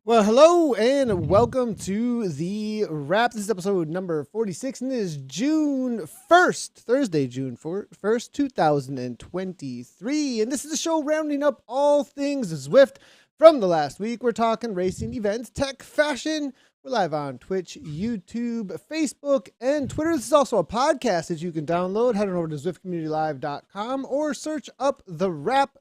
Well, hello and welcome to the wrap. This is episode number 46, and it is June 1st, Thursday, June 1st, 2023. And this is the show rounding up all things Zwift from the last week. We're talking racing, events, tech, fashion. We're live on Twitch, YouTube, Facebook, and Twitter. This is also a podcast that you can download. Head on over to ZwiftCommunityLive.com or search up The Wrap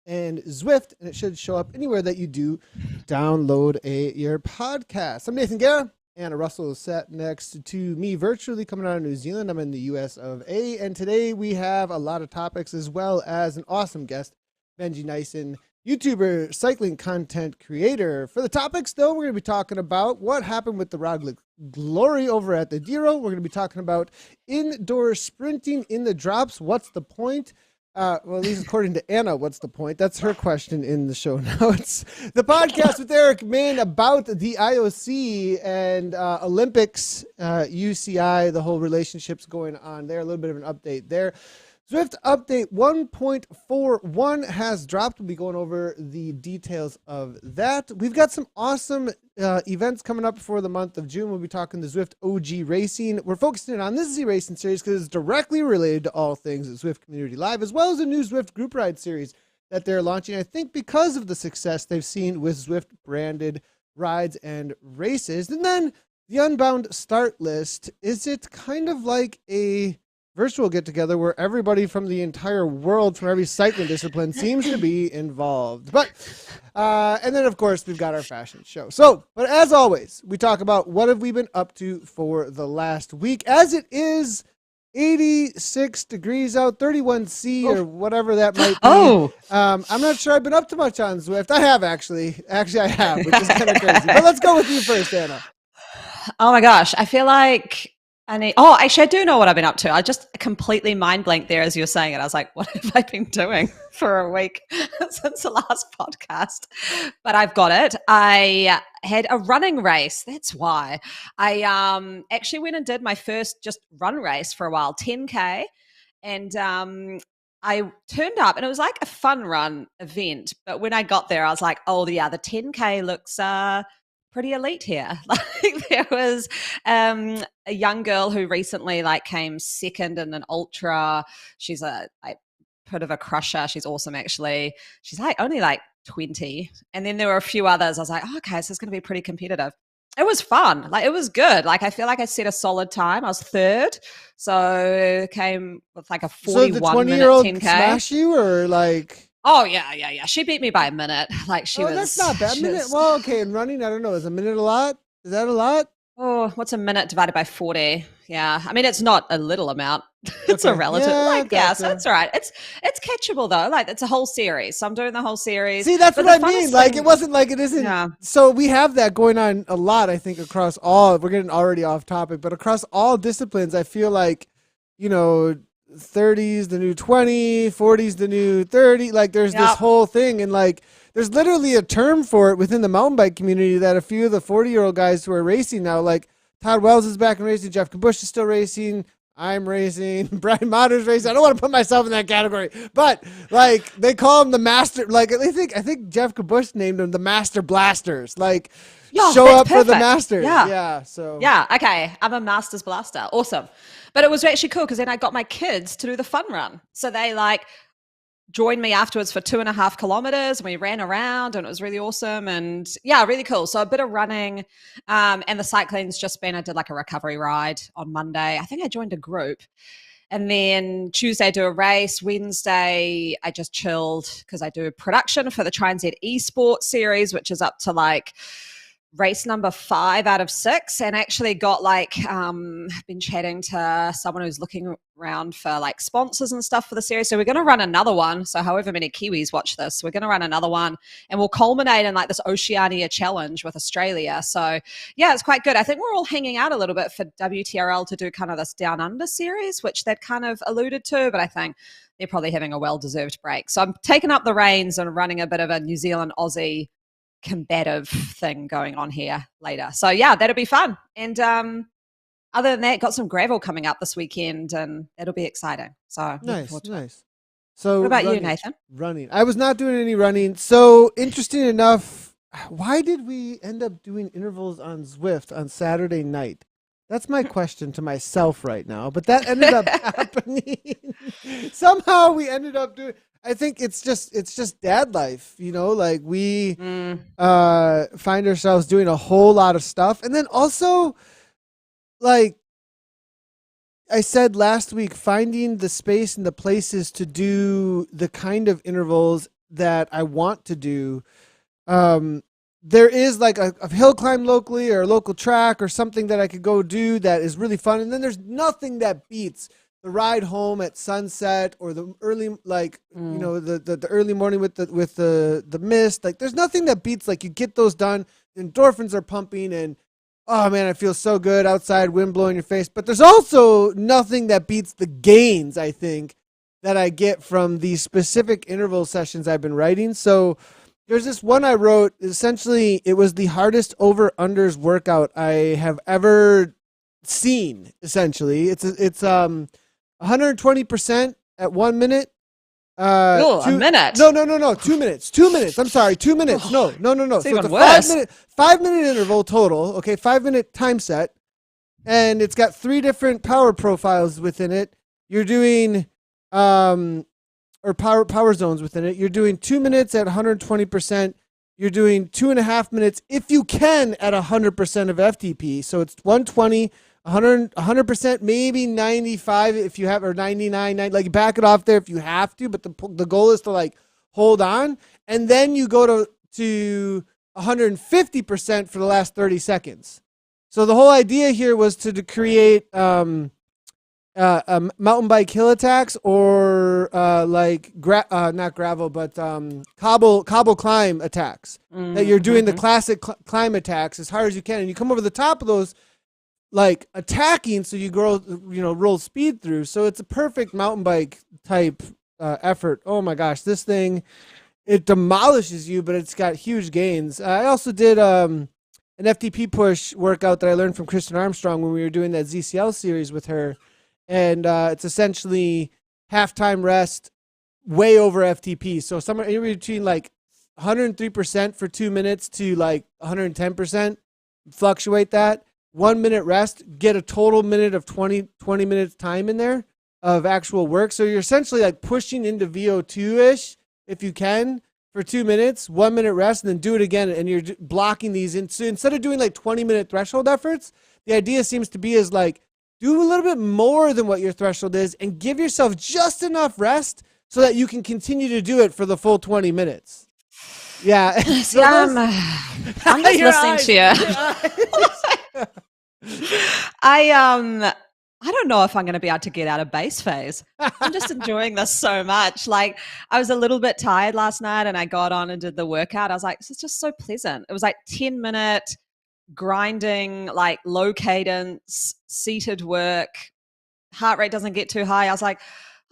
and Zwift, and it should show up anywhere that you do download your podcast. I'm Nathan Guerra. Anna Russel is sat next to me virtually, coming out of New Zealand. I'm in the US of A, and today we have a lot of topics as well as an awesome guest, Benji Naesen, YouTuber, cycling content creator. For the topics, though, we're going to be talking about what happened with the Roglic glory over at the Giro. We're going to be talking about indoor sprinting in the drops. What's the point? Well, at least according to Anna, what's the point? That's her question in the show notes. The podcast with Eric Min about the IOC and Olympics, UCI, the whole relationships going on there. A little bit of an update there. Zwift update 1.41 has dropped. We'll be going over the details of that. We've got some awesome events coming up for the month of June. We'll be talking the Zwift OG Racing. We're focusing on this Racing series because it's directly related to all things at Zwift Community Live, as well as a new Zwift group ride series that they're launching, I think because of the success they've seen with Zwift branded rides and races. And then the Unbound start list. Is it kind of like a virtual get-together where everybody from the entire world, from every cycling discipline, seems to be involved? But and then, of course, we've got our fashion show. So, but as always, we talk about what have we been up to for the last week, as it is 86 degrees out, 31C or whatever that might be. I'm not sure I've been up to much on Zwift. I have, actually. Actually, I have, which is kind of crazy. But let's go with you first, Anna. Oh, my gosh. I feel like actually, I do know what I've been up to. I just completely mind blanked there as you were saying it. I was like, what have I been doing for a week since the last podcast? But I've got it. I had a running race. That's why. I actually went and did my first just run race for a while, 10K. And I turned up and it was like a fun run event. But when I got there, I was like, oh, yeah, the 10K looks pretty elite here. Like there was a young girl who recently came second in an ultra. She's a bit of a crusher. She's awesome, actually. She's only 20. And then there were a few others. I was like, oh, okay, so it's going to be pretty competitive. It was fun. It was good. I feel like I set a solid time. I was third. So came with a 41 so the 20-year-old 10K. Smash you or Oh, yeah. She beat me by a minute. She was. That's not bad. Minute. Well, okay. In running, I don't know. Is a minute a lot? Is that a lot? Oh, what's a minute divided by 40? Yeah. I mean, it's not a little amount. It's okay. a relative. So it's all right. It's catchable though. It's a whole series. So I'm doing the whole series. See, that's what I mean. It wasn't like it isn't. Yeah. So we have that going on a lot, I think, across all. We're getting already off topic, but across all disciplines, I feel like, 30's the new 20, 40's the new 30. There's this whole thing, and there's literally a term for it within the mountain bike community that a few of the 40-year-old guys who are racing now, Todd Wells is back in racing, Jeff Kabush is still racing, I'm racing, Brian Motter's racing. I don't want to put myself in that category, but they call him the master. I think Jeff Kabush named them the Master Blasters. Show up perfect. for the Masters. Yeah. So okay. I'm a Masters Blaster. Awesome. But it was actually cool because then I got my kids to do the fun run. So they joined me afterwards for 2.5 kilometers and we ran around and it was really awesome and really cool. So a bit of running and the cycling's just been, I did a recovery ride on Monday. I think I joined a group. And then Tuesday I do a race. Wednesday I just chilled because I do a production for the Try and Z Esports series, which is up to race number 5 out of 6, and actually got been chatting to someone who's looking around for sponsors and stuff for the series. So we're going to run another one. So however many Kiwis watch this, we're going to run another one and we'll culminate in this Oceania challenge with Australia. So yeah, it's quite good. I think we're all hanging out a little bit for WTRL to do kind of this Down Under series, which they'd kind of alluded to, but I think they're probably having a well-deserved break. So I'm taking up the reins and running a bit of a New Zealand Aussie combative thing going on here later. So yeah, that'll be fun. And other than that, got some gravel coming up this weekend and that'll be exciting. So nice. So what about running, you, Nathan? Running. I was not doing any running. So interesting enough, why did we end up doing intervals on Zwift on Saturday night? That's my question to myself right now. But that ended up happening. Somehow we ended up doing. I think it's just dad life, like we find ourselves doing a whole lot of stuff. And then also, like I said last week, finding the space and the places to do the kind of intervals that I want to do. There is like a hill climb locally or a local track or something that I could go do that is really fun. And then there's nothing that beats the ride home at sunset or the early, the early morning with the mist. Like there's nothing that beats, like you get those done, endorphins are pumping and oh man, I feel so good outside, wind blowing your face. But there's also nothing that beats the gains, I think, that I get from these specific interval sessions I've been writing. So there's this one I wrote. Essentially, it was the hardest over-unders workout I have ever seen, essentially. It's 120% at 1 minute. A minute? No. 2 minutes. 2 minutes. I'm sorry. 2 minutes. No. It's So even it's a worse. 5 minute interval total. Okay, 5 minute time set. And it's got 3 different power profiles within it. You're doing or power zones within it. You're doing 2 minutes at 120%. You're doing 2.5 minutes if you can at 100% of FTP. So it's 120, 100%, maybe 95 if you have, or 99, like back it off there if you have to. But the goal is to like hold on, and then you go to 150% for the last 30 seconds. So the whole idea here was to create mountain bike hill attacks or not gravel, but cobble climb attacks. That you're doing the classic climb attacks as hard as you can, and you come over the top of those like attacking, so you roll speed through. So it's a perfect mountain bike type effort. Oh my gosh, this thing, it demolishes you, but it's got huge gains. I also did an FTP push workout that I learned from Kristen Armstrong when we were doing that ZCL series with her. And it's essentially halftime rest, way over FTP. So somewhere in between like 103% for 2 minutes to like 110%, fluctuate that. 1 minute rest, get a total minute of 20 minutes time in there of actual work. So you're essentially like pushing into VO2-ish if you can for 2 minutes, 1 minute rest, and then do it again. And you're blocking these in. So instead of doing like 20-minute threshold efforts, the idea seems to be is like, do a little bit more than what your threshold is and give yourself just enough rest so that you can continue to do it for the full 20 minutes. Yeah. So I'm just listening to you. I don't know if I'm going to be able to get out of base phase. I'm just enjoying this so much. Like I was a little bit tired last night and I got on and did the workout. I was like, this is just so pleasant. It was like 10-minute grinding, like low cadence, seated work, heart rate doesn't get too high. I was like,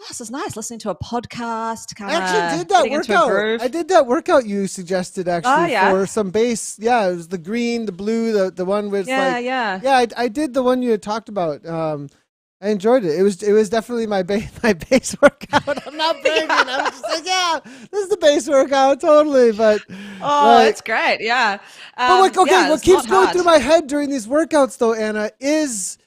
oh, this is nice, listening to a podcast. I actually did that workout. I did that workout you suggested actually for some base. Yeah, it was the green, the blue, the one with I did the one you had talked about. I enjoyed it. It was definitely my base workout. I'm not bragging. I was just like, yeah, this is the base workout, totally. But that's great. Yeah. But what keeps going through my head during these workouts, though, Anna, is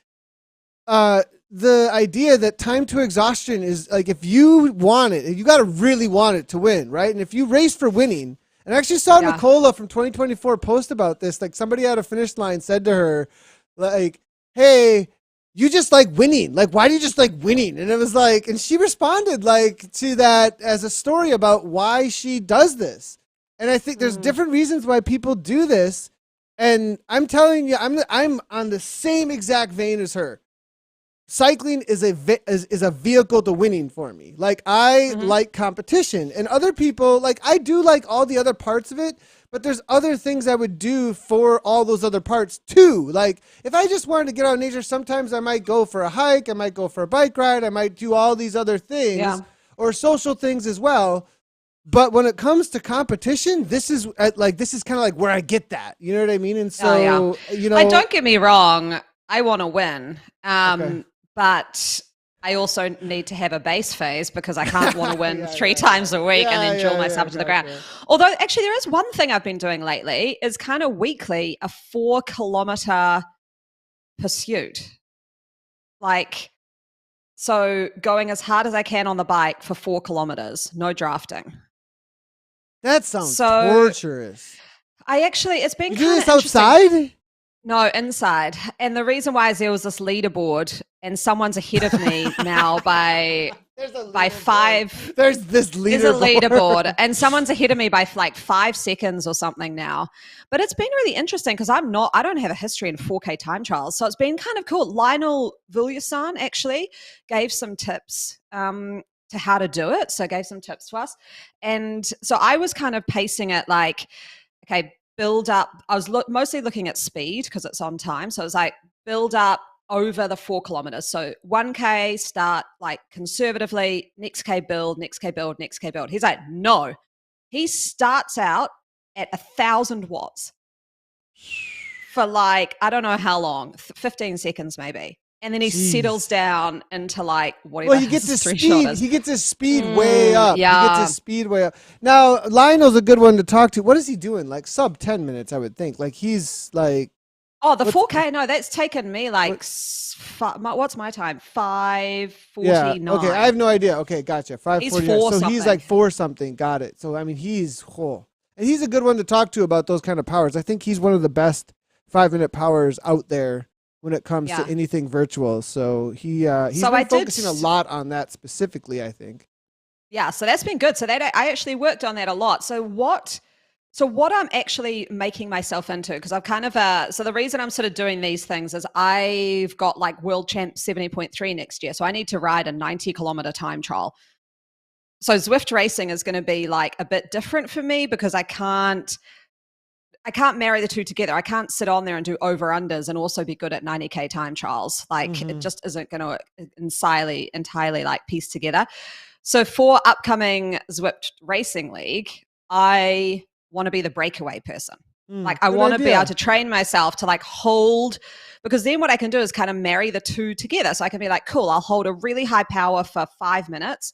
the idea that time to exhaustion is like, if you want it, you got to really want it to win, right? And if you race for winning, and I actually saw Nicola from 2024 post about this. Like somebody at a finish line said to her, like, hey, you just like winning. Like, why do you just like winning? And it was like, and she responded like to that as a story about why she does this. And I think there's different reasons why people do this. And I'm telling you, I'm on the same exact vein as her. Cycling is a vehicle to winning for me. Like I like competition, and other people, like I do like all the other parts of it, but there's other things I would do for all those other parts too. Like if I just wanted to get out in nature, sometimes I might go for a hike, I might go for a bike ride, I might do all these other things or social things as well. But when it comes to competition, this is kind of like where I get that. You know what I mean? And so, don't get me wrong, I want to win. But I also need to have a base phase because I can't want to win three times a week and then drill myself into the ground. Although actually there is one thing I've been doing lately is kind of weekly a 4-kilometer pursuit. Like, so going as hard as I can on the bike for 4 kilometers, no drafting. That sounds torturous. It's been you kind of do this outside? No, inside. And the reason why is there was this leaderboard and someone's ahead of me now by 5. There's this leaderboard. There's a leaderboard and someone's ahead of me by like 5 seconds or something now. But it's been really interesting because I don't have a history in 4K time trials. So it's been kind of cool. Lionel Viljasan actually gave some tips to how to do it. So gave some tips to us. And so I was kind of pacing it like, okay, build up. I was mostly looking at speed because it's on time. So it was like build up over the 4 kilometers. So 1K start like conservatively, next K build, next K build, next K build. He's like, no, he starts out at 1,000 watts for like, I don't know how long, 15 seconds maybe. And then he settles down into like whatever. Well, he gets his speed. He gets his speed way up. Yeah. He gets his speed way up. Now, Lionel's a good one to talk to. What is he doing? Like sub 10 minutes, I would think. Like he's like. Oh, the 4K. No, that's taken me like. What's my time? 5:49. Yeah. Okay, I have no idea. Okay, gotcha. 5:49. He's 4 so he's like 4 something. Got it. So I mean, and he's a good one to talk to about those kind of powers. I think he's one of the best 5-minute powers out there when it comes to anything virtual. So he's been focusing a lot on that specifically, I think. Yeah, so that's been good. So that I actually worked on that a lot. So what I'm actually making myself into, because I've kind of, so the reason I'm sort of doing these things is I've got like World Champ 70.3 next year. So I need to ride a 90-kilometer time trial. So Zwift racing is going to be like a bit different for me because I can't marry the two together. I can't sit on there and do over-unders and also be good at 90K time trials. Like it just isn't going to entirely like piece together. So for upcoming Zwift Racing League, I want to be the breakaway person. Like I want to be able to train myself to like hold, because then what I can do is kind of marry the two together. So I can be like, cool, I'll hold a really high power for 5 minutes,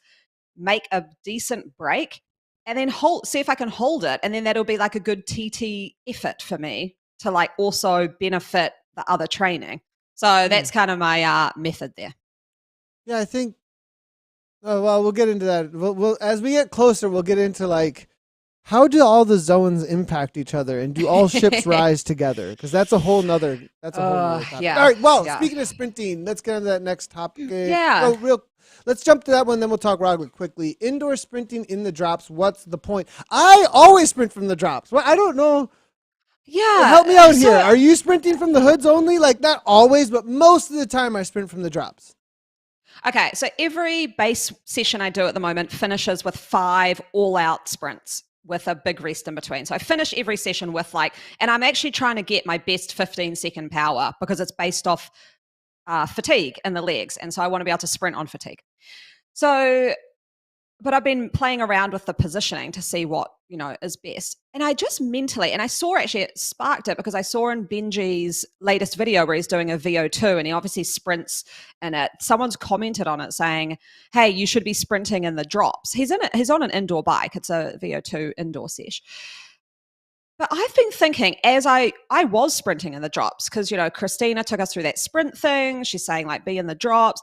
make a decent break, and then see if I can hold it. And then that'll be like a good TT effort for me to like also benefit the other training. So that's kind of my method there. Yeah, I think, well, we'll get into that. We'll as we get closer, we'll get into like, how do all the zones impact each other and do all ships rise together? Because that's a whole nother topic. Yeah. All right, well, speaking of sprinting, let's get into that next topic. Yeah. Let's jump to that one, then we'll talk Roglic quickly. Indoor sprinting in the drops, what's the point? I always sprint from the drops. Well, I don't know. Yeah. Help me out here. Are you sprinting from the hoods only? Like, not always, but most of the time I sprint from the drops. Okay, so every base session I do at the moment finishes with 5 all-out sprints with a big rest in between. So I finish every session with and I'm actually trying to get my best 15-second power because it's based off fatigue in the legs. And so I want to be able to sprint on fatigue. So, but I've been playing around with the positioning to see what, is best. And I just mentally, and I saw actually it sparked it because I saw in Benji's latest video where he's doing a VO2 and he obviously sprints in it. Someone's commented on it saying, hey, you should be sprinting in the drops. He's on an indoor bike. It's a VO2 indoor sesh. But I've been thinking as I was sprinting in the drops because, Christina took us through that sprint thing. She's saying be in the drops,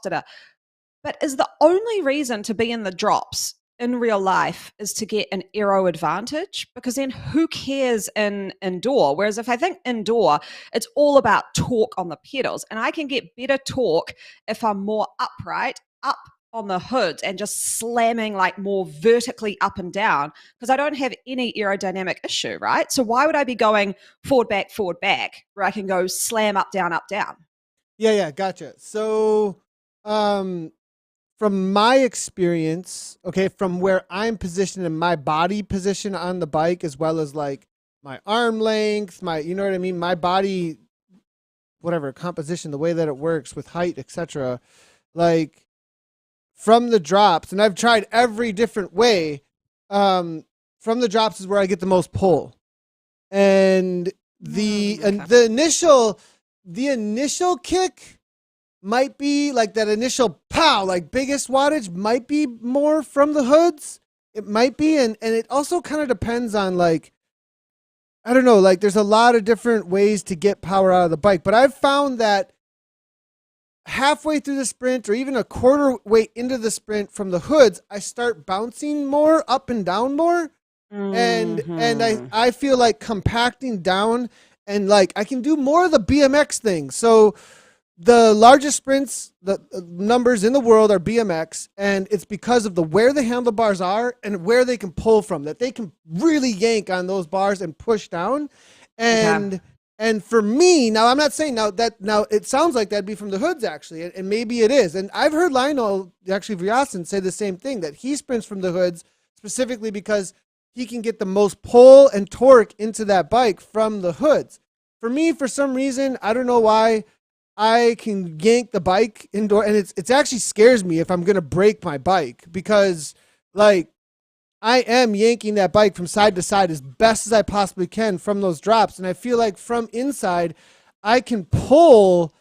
But is the only reason to be in the drops in real life is to get an aero advantage? Because then who cares in indoor? Whereas if I think indoor, it's all about torque on the pedals. And I can get better torque if I'm more upright, up on the hood and just slamming more vertically up and down because I don't have any aerodynamic issue, right? So why would I be going forward, back, where I can go slam up, down, up, down? Yeah, gotcha. So, from my experience, okay, from where I'm positioned in my body position on the bike, as well as my arm length, my body, whatever composition, the way that it works with height, etc. From the drops, and I've tried every different way. From the drops is where I get the most pull, and the initial kick might be like that initial pow, like biggest wattage might be more from the hoods. It might be. And it also kind of depends on like, I don't know, like there's a lot of different ways to get power out of the bike, but I've found that halfway through the sprint or even a quarter way into the sprint from the hoods, I start bouncing more up and down more. And I feel like compacting down and like I can do more of the BMX thing. So the largest sprints, the numbers in the world are BMX, and it's because of where the handlebars are and where they can pull from, that they can really yank on those bars and push down. And for me, now I'm not saying now it sounds like that'd be from the hoods actually, and maybe it is. And I've heard Lionel actually Vriasen say the same thing, that he sprints from the hoods specifically because he can get the most pull and torque into that bike from the hoods. For me, for some reason, I don't know why, I can yank the bike indoor, and it's actually scares me if I'm going to break my bike, because like I am yanking that bike from side to side as best as I possibly can from those drops. And I feel like from inside, I can pull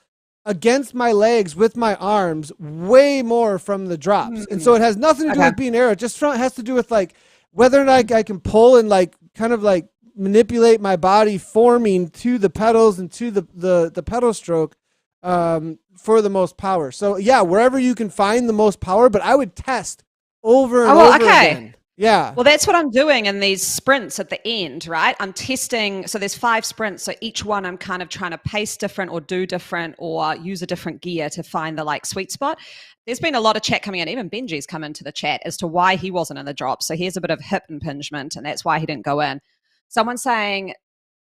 against my legs with my arms way more from the drops. And so it has nothing to do with being aero. It just has to do with like whether or not I can pull and like kind of like manipulate my body forming to the pedals and to the pedal stroke for the most power. So yeah, wherever you can find the most power, but I would test over and over again. Yeah. Well, that's what I'm doing in these sprints at the end, right? I'm testing. So there's 5 sprints. So each one I'm kind of trying to pace different or do different or use a different gear to find the like sweet spot. There's been a lot of chat coming in. Even Benji's come into the chat as to why he wasn't in the drop. So here's a bit of hip impingement, and that's why he didn't go in. Someone's saying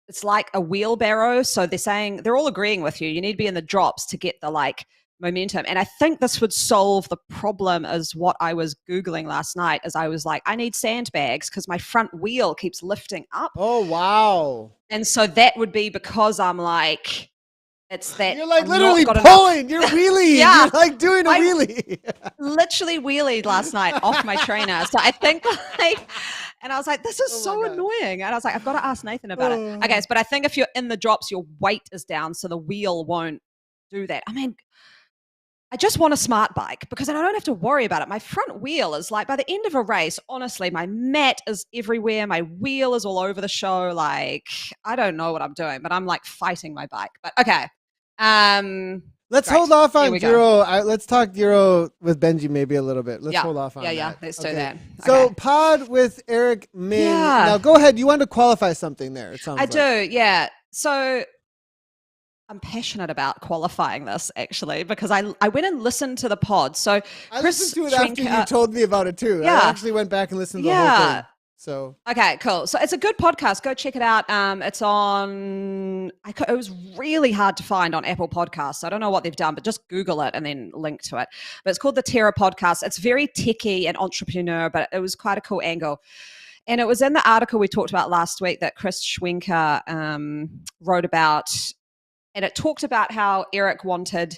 it's like a wheelbarrow. So they're saying, they're all agreeing with you. You need to be in the drops to get the like momentum. And I think this would solve the problem, as what I was Googling last night, as I was like, I need sandbags because my front wheel keeps lifting up. Oh, wow. And so that would be because I'm like, it's that you're like literally pulling, you're wheeling. Yeah. You're like doing a wheelie. Literally wheelied last night off my trainer. So I think like, and I was like, this is so annoying. And I was like, I've got to ask Nathan about it. Okay, but I think if you're in the drops, your weight is down, so the wheel won't do that. I mean, I just want a smart bike because then I don't have to worry about it. My front wheel is like, by the end of a race, honestly, my mat is everywhere. My wheel is all over the show. Like, I don't know what I'm doing, but I'm like fighting my bike. But okay. Let's hold off on Giro. Let's talk Giro with Benji maybe a little bit. Let's hold off on that. Yeah, let's do that. Okay. So pod with Eric Min. Yeah. Now go ahead. You want to qualify something there, it sounds like. I do, yeah. So I'm passionate about qualifying this actually because I went and listened to the pod. So I listened to it after you told me about it too. Yeah. I actually went back and listened to the whole thing. So okay, cool. So it's a good podcast. Go check it out. It's on. It was really hard to find on Apple Podcasts. I don't know what they've done, but just Google it and then link to it. But it's called the Terra Podcast. It's very techie and entrepreneur, but it was quite a cool angle. And it was in the article we talked about last week that Chris Schwenker wrote about. And it talked about how Eric wanted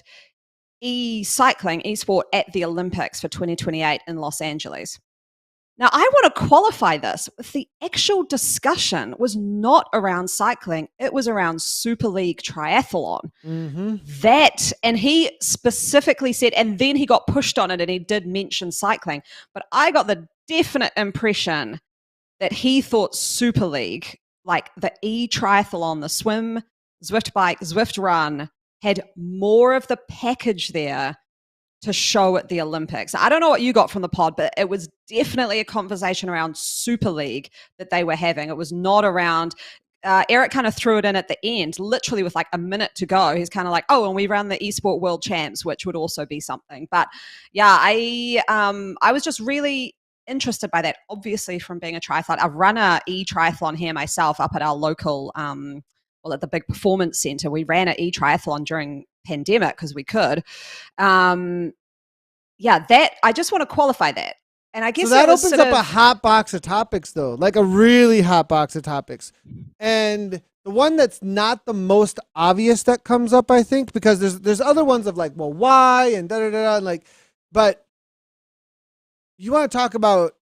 esport at the Olympics for 2028 in Los Angeles. Now, I want to qualify this. The actual discussion was not around cycling. It was around Super League Triathlon. Mm-hmm. And he specifically said, and then he got pushed on it and he did mention cycling. But I got the definite impression that he thought Super League, like the e-triathlon, the swim, Zwift bike, Zwift run, had more of the package there to show at the Olympics. I don't know what you got from the pod, but it was definitely a conversation around Super League that they were having. It was not around, Eric kind of threw it in at the end, literally with like a minute to go. He's kind of like, oh, and we ran the Esport World Champs, which would also be something. But yeah, I was just really interested by that, obviously from being a triathlete. I've run a e-triathlon here myself up at our local, at the big performance center. We ran an e-triathlon during pandemic because we could. I just want to qualify that. And I guess so that opens up a hot box of topics though, like a really hot box of topics. And the one that's not the most obvious that comes up, I think, because there's other ones of like, well, why and da-da-da-da, and like, but you want to talk about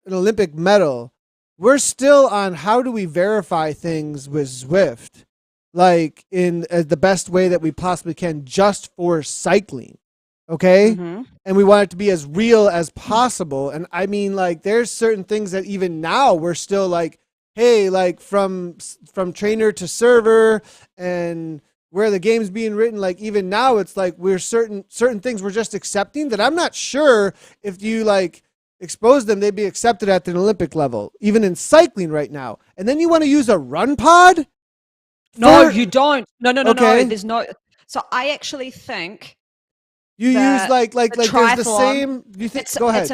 an Olympic medal. We're still on how do we verify things with Zwift. like in the best way that we possibly can just for cycling. Okay. Mm-hmm. And we want it to be as real as possible. And I mean, like, there's certain things that even now we're still like, hey, like from trainer to server and where the game's being written, like even now it's like we're certain things we're just accepting that I'm not sure if you like expose them, they'd be accepted at the Olympic level, even in cycling right now. And then you want to use a run pod? No, you don't. No. Okay. There's no. So I actually think you use like there's the triathlon, same. You think? Go ahead.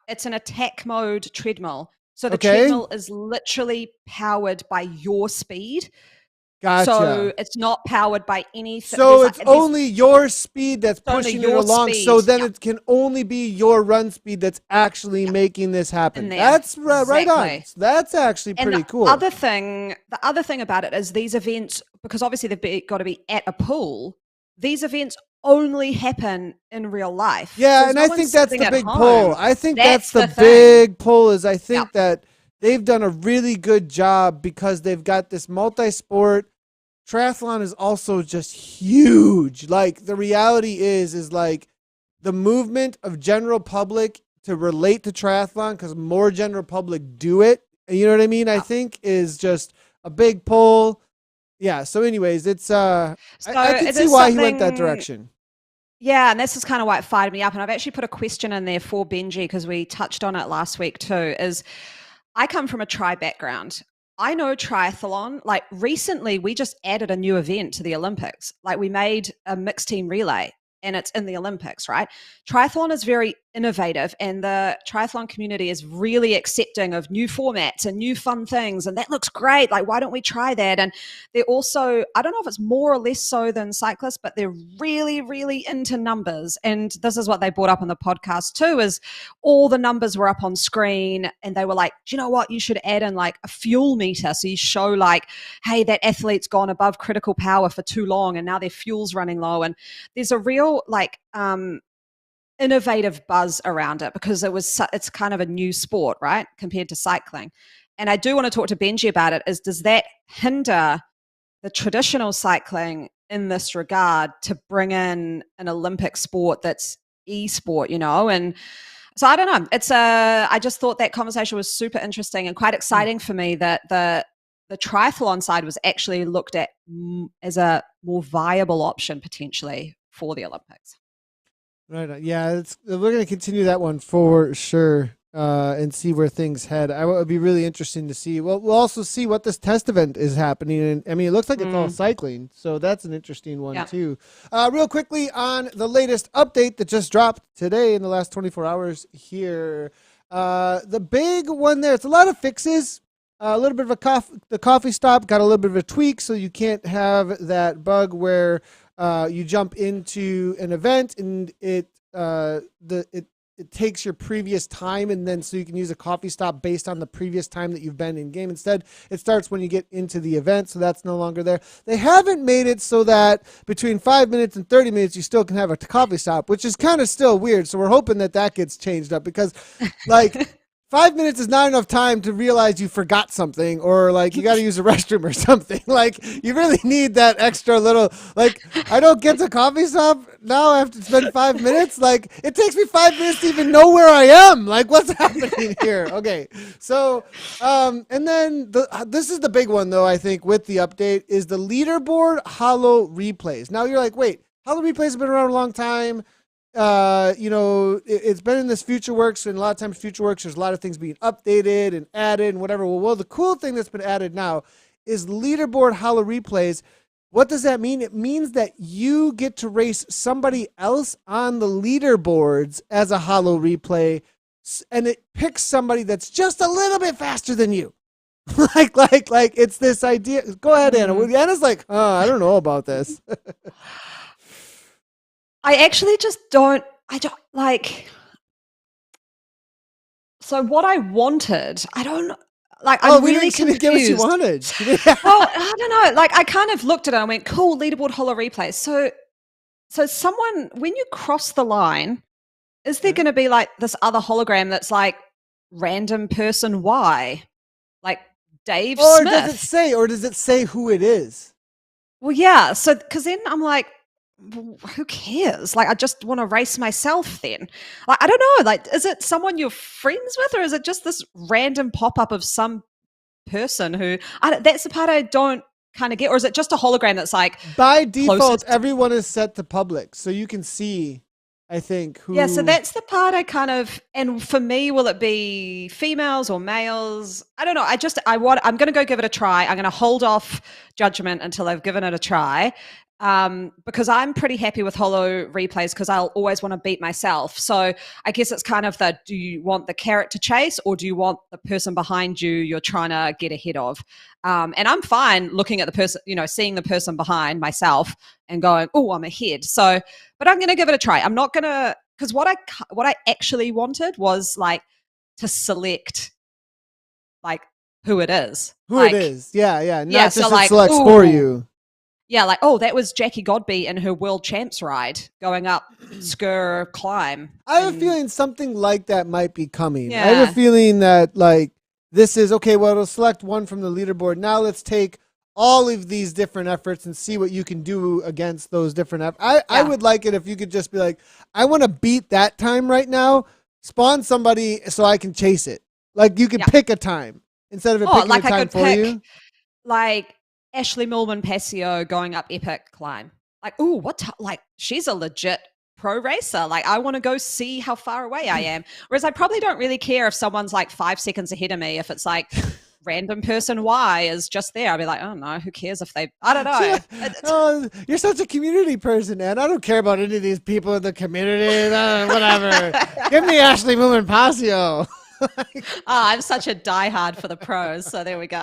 It's an attack mode treadmill. So the Okay. treadmill is literally powered by your speed. Gotcha. So it's not powered by anything. So it's only your speed that's pushing it along. Speed. So then it can only be your run speed that's actually making this happen. That's right on. So that's actually pretty cool. The other thing about it is these events, because obviously they've got to be at a pool, these events only happen in real life. Yeah, and I think that's the big pull. I think that's the big pull is I think that they've done a really good job because they've got this multi-sport. Triathlon is also just huge. Like the reality is like the movement of general public to relate to triathlon because more general public do it. You know what I mean? I think is just a big pull. Yeah. So anyways, it's I can see why he went that direction. Yeah, and this is kind of why it fired me up. And I've actually put a question in there for Benji because we touched on it last week too, is I come from a tri background. I know triathlon, like recently we just added a new event to the Olympics. Like we made a mixed team relay and it's in the Olympics, right? Triathlon is very innovative and the triathlon community is really accepting of new formats and new fun things. And that looks great. Like, why don't we try that? And they're also, I don't know if it's more or less so than cyclists, but they're really, really into numbers. And this is what they brought up on the podcast too, is all the numbers were up on screen and they were like, do you know what? You should add in like a fuel meter. So you show like, hey, that athlete's gone above critical power for too long and now their fuel's running low. And there's a real like, innovative buzz around it because it's kind of a new sport, right, compared to cycling. And I do want to talk to Benji about it, is does that hinder the traditional cycling in this regard to bring in an Olympic sport that's esport, you know? And so I don't know. I just thought that conversation was super interesting and quite exciting for me that the triathlon side was actually looked at as a more viable option potentially for the Olympics. Right. Yeah, we're going to continue that one for sure and see where things head. It would be really interesting to see. Well, we'll also see what this test event is happening. And I mean, it looks like it's all cycling. So that's an interesting one too. Real quickly on the latest update that just dropped today in the last 24 hours here. The big one there, it's a lot of fixes. A little bit of the coffee stop got a little bit of a tweak. So you can't have that bug where you jump into an event and it takes your previous time and then so you can use a coffee stop based on the previous time that you've been in game. Instead, it starts when you get into the event, so that's no longer there. They haven't made it so that between 5 minutes and 30 minutes you still can have a coffee stop, which is kind of still weird. So we're hoping that gets changed up because like 5 minutes is not enough time to realize you forgot something or like you got to use a restroom or something. Like you really need that extra little, like I don't get to coffee stop now. I have to spend 5 minutes. Like it takes me 5 minutes to even know where I am. Like what's happening here? Okay. So, and then this is the big one though, I think with the update is the leaderboard HoloReplays. Now you're like, wait, HoloReplays have been around a long time. It's been in this FutureWorks, and a lot of times FutureWorks, there's a lot of things being updated and added and whatever. Well, the cool thing that's been added now is leaderboard HoloReplays. What does that mean? It means that you get to race somebody else on the leaderboards as a HoloReplay, and it picks somebody that's just a little bit faster than you. like it's this idea. Go ahead, Anna. Anna's like, I don't know about this. I actually just I don't like, so what I wanted, I don't like, I'm really confused. Get what you wanted. Well, I don't know. Like I kind of looked at it and went, cool, leaderboard HoloReplay. So someone, when you cross the line, is there going to be like this other hologram that's like random person Y, like Dave Smith? Or does it say who it is? Well, yeah. So, because then I'm like, well, who cares? Like, I just want to race myself then. Like, I don't know. Like, is it someone you're friends with, or is it just this random pop up of some person who, that's the part I don't kind of get? Or is it just a hologram that's like, By default, closest? everyone is set to public, so you can see, I think, who. Yeah, so that's the part I kind of, and for me, will it be females or males? I don't know. I'm going to go give it a try. I'm going to hold off judgment until I've given it a try. Because I'm pretty happy with holo replays because I'll always want to beat myself. So I guess it's kind of do you want the carrot to chase or do you want the person behind you you're trying to get ahead of? And I'm fine looking at the person, seeing the person behind myself and going, oh, I'm ahead. So, but I'm going to give it a try. I'm not going to, because what I actually wanted was like to select like who it is. It is. Yeah. Not just so it selects for you. Yeah, like, oh, that was Jackie Godby in her World Champs ride going up Skur climb. I have a feeling something like that might be coming. Yeah. I have a feeling that like this is okay, well, it'll select one from the leaderboard. Now let's take all of these different efforts and see what you can do against those different efforts. I would like it if you could just be like, I want to beat that time right now. Spawn somebody so I can chase it. Like you could pick a time instead of it picking a time for you. Like Ashley Millman Passio going up epic climb. Like, ooh, like she's a legit pro racer. Like I want to go see how far away I am. Whereas I probably don't really care if someone's like 5 seconds ahead of me. If it's like random person Y is just there, I'll be like, oh no, who cares if they, I don't know. Oh, you're such a community person, man. I don't care about any of these people in the community. Whatever. Give me Ashley Millman Passio. I'm such a diehard for the pros, so there we go.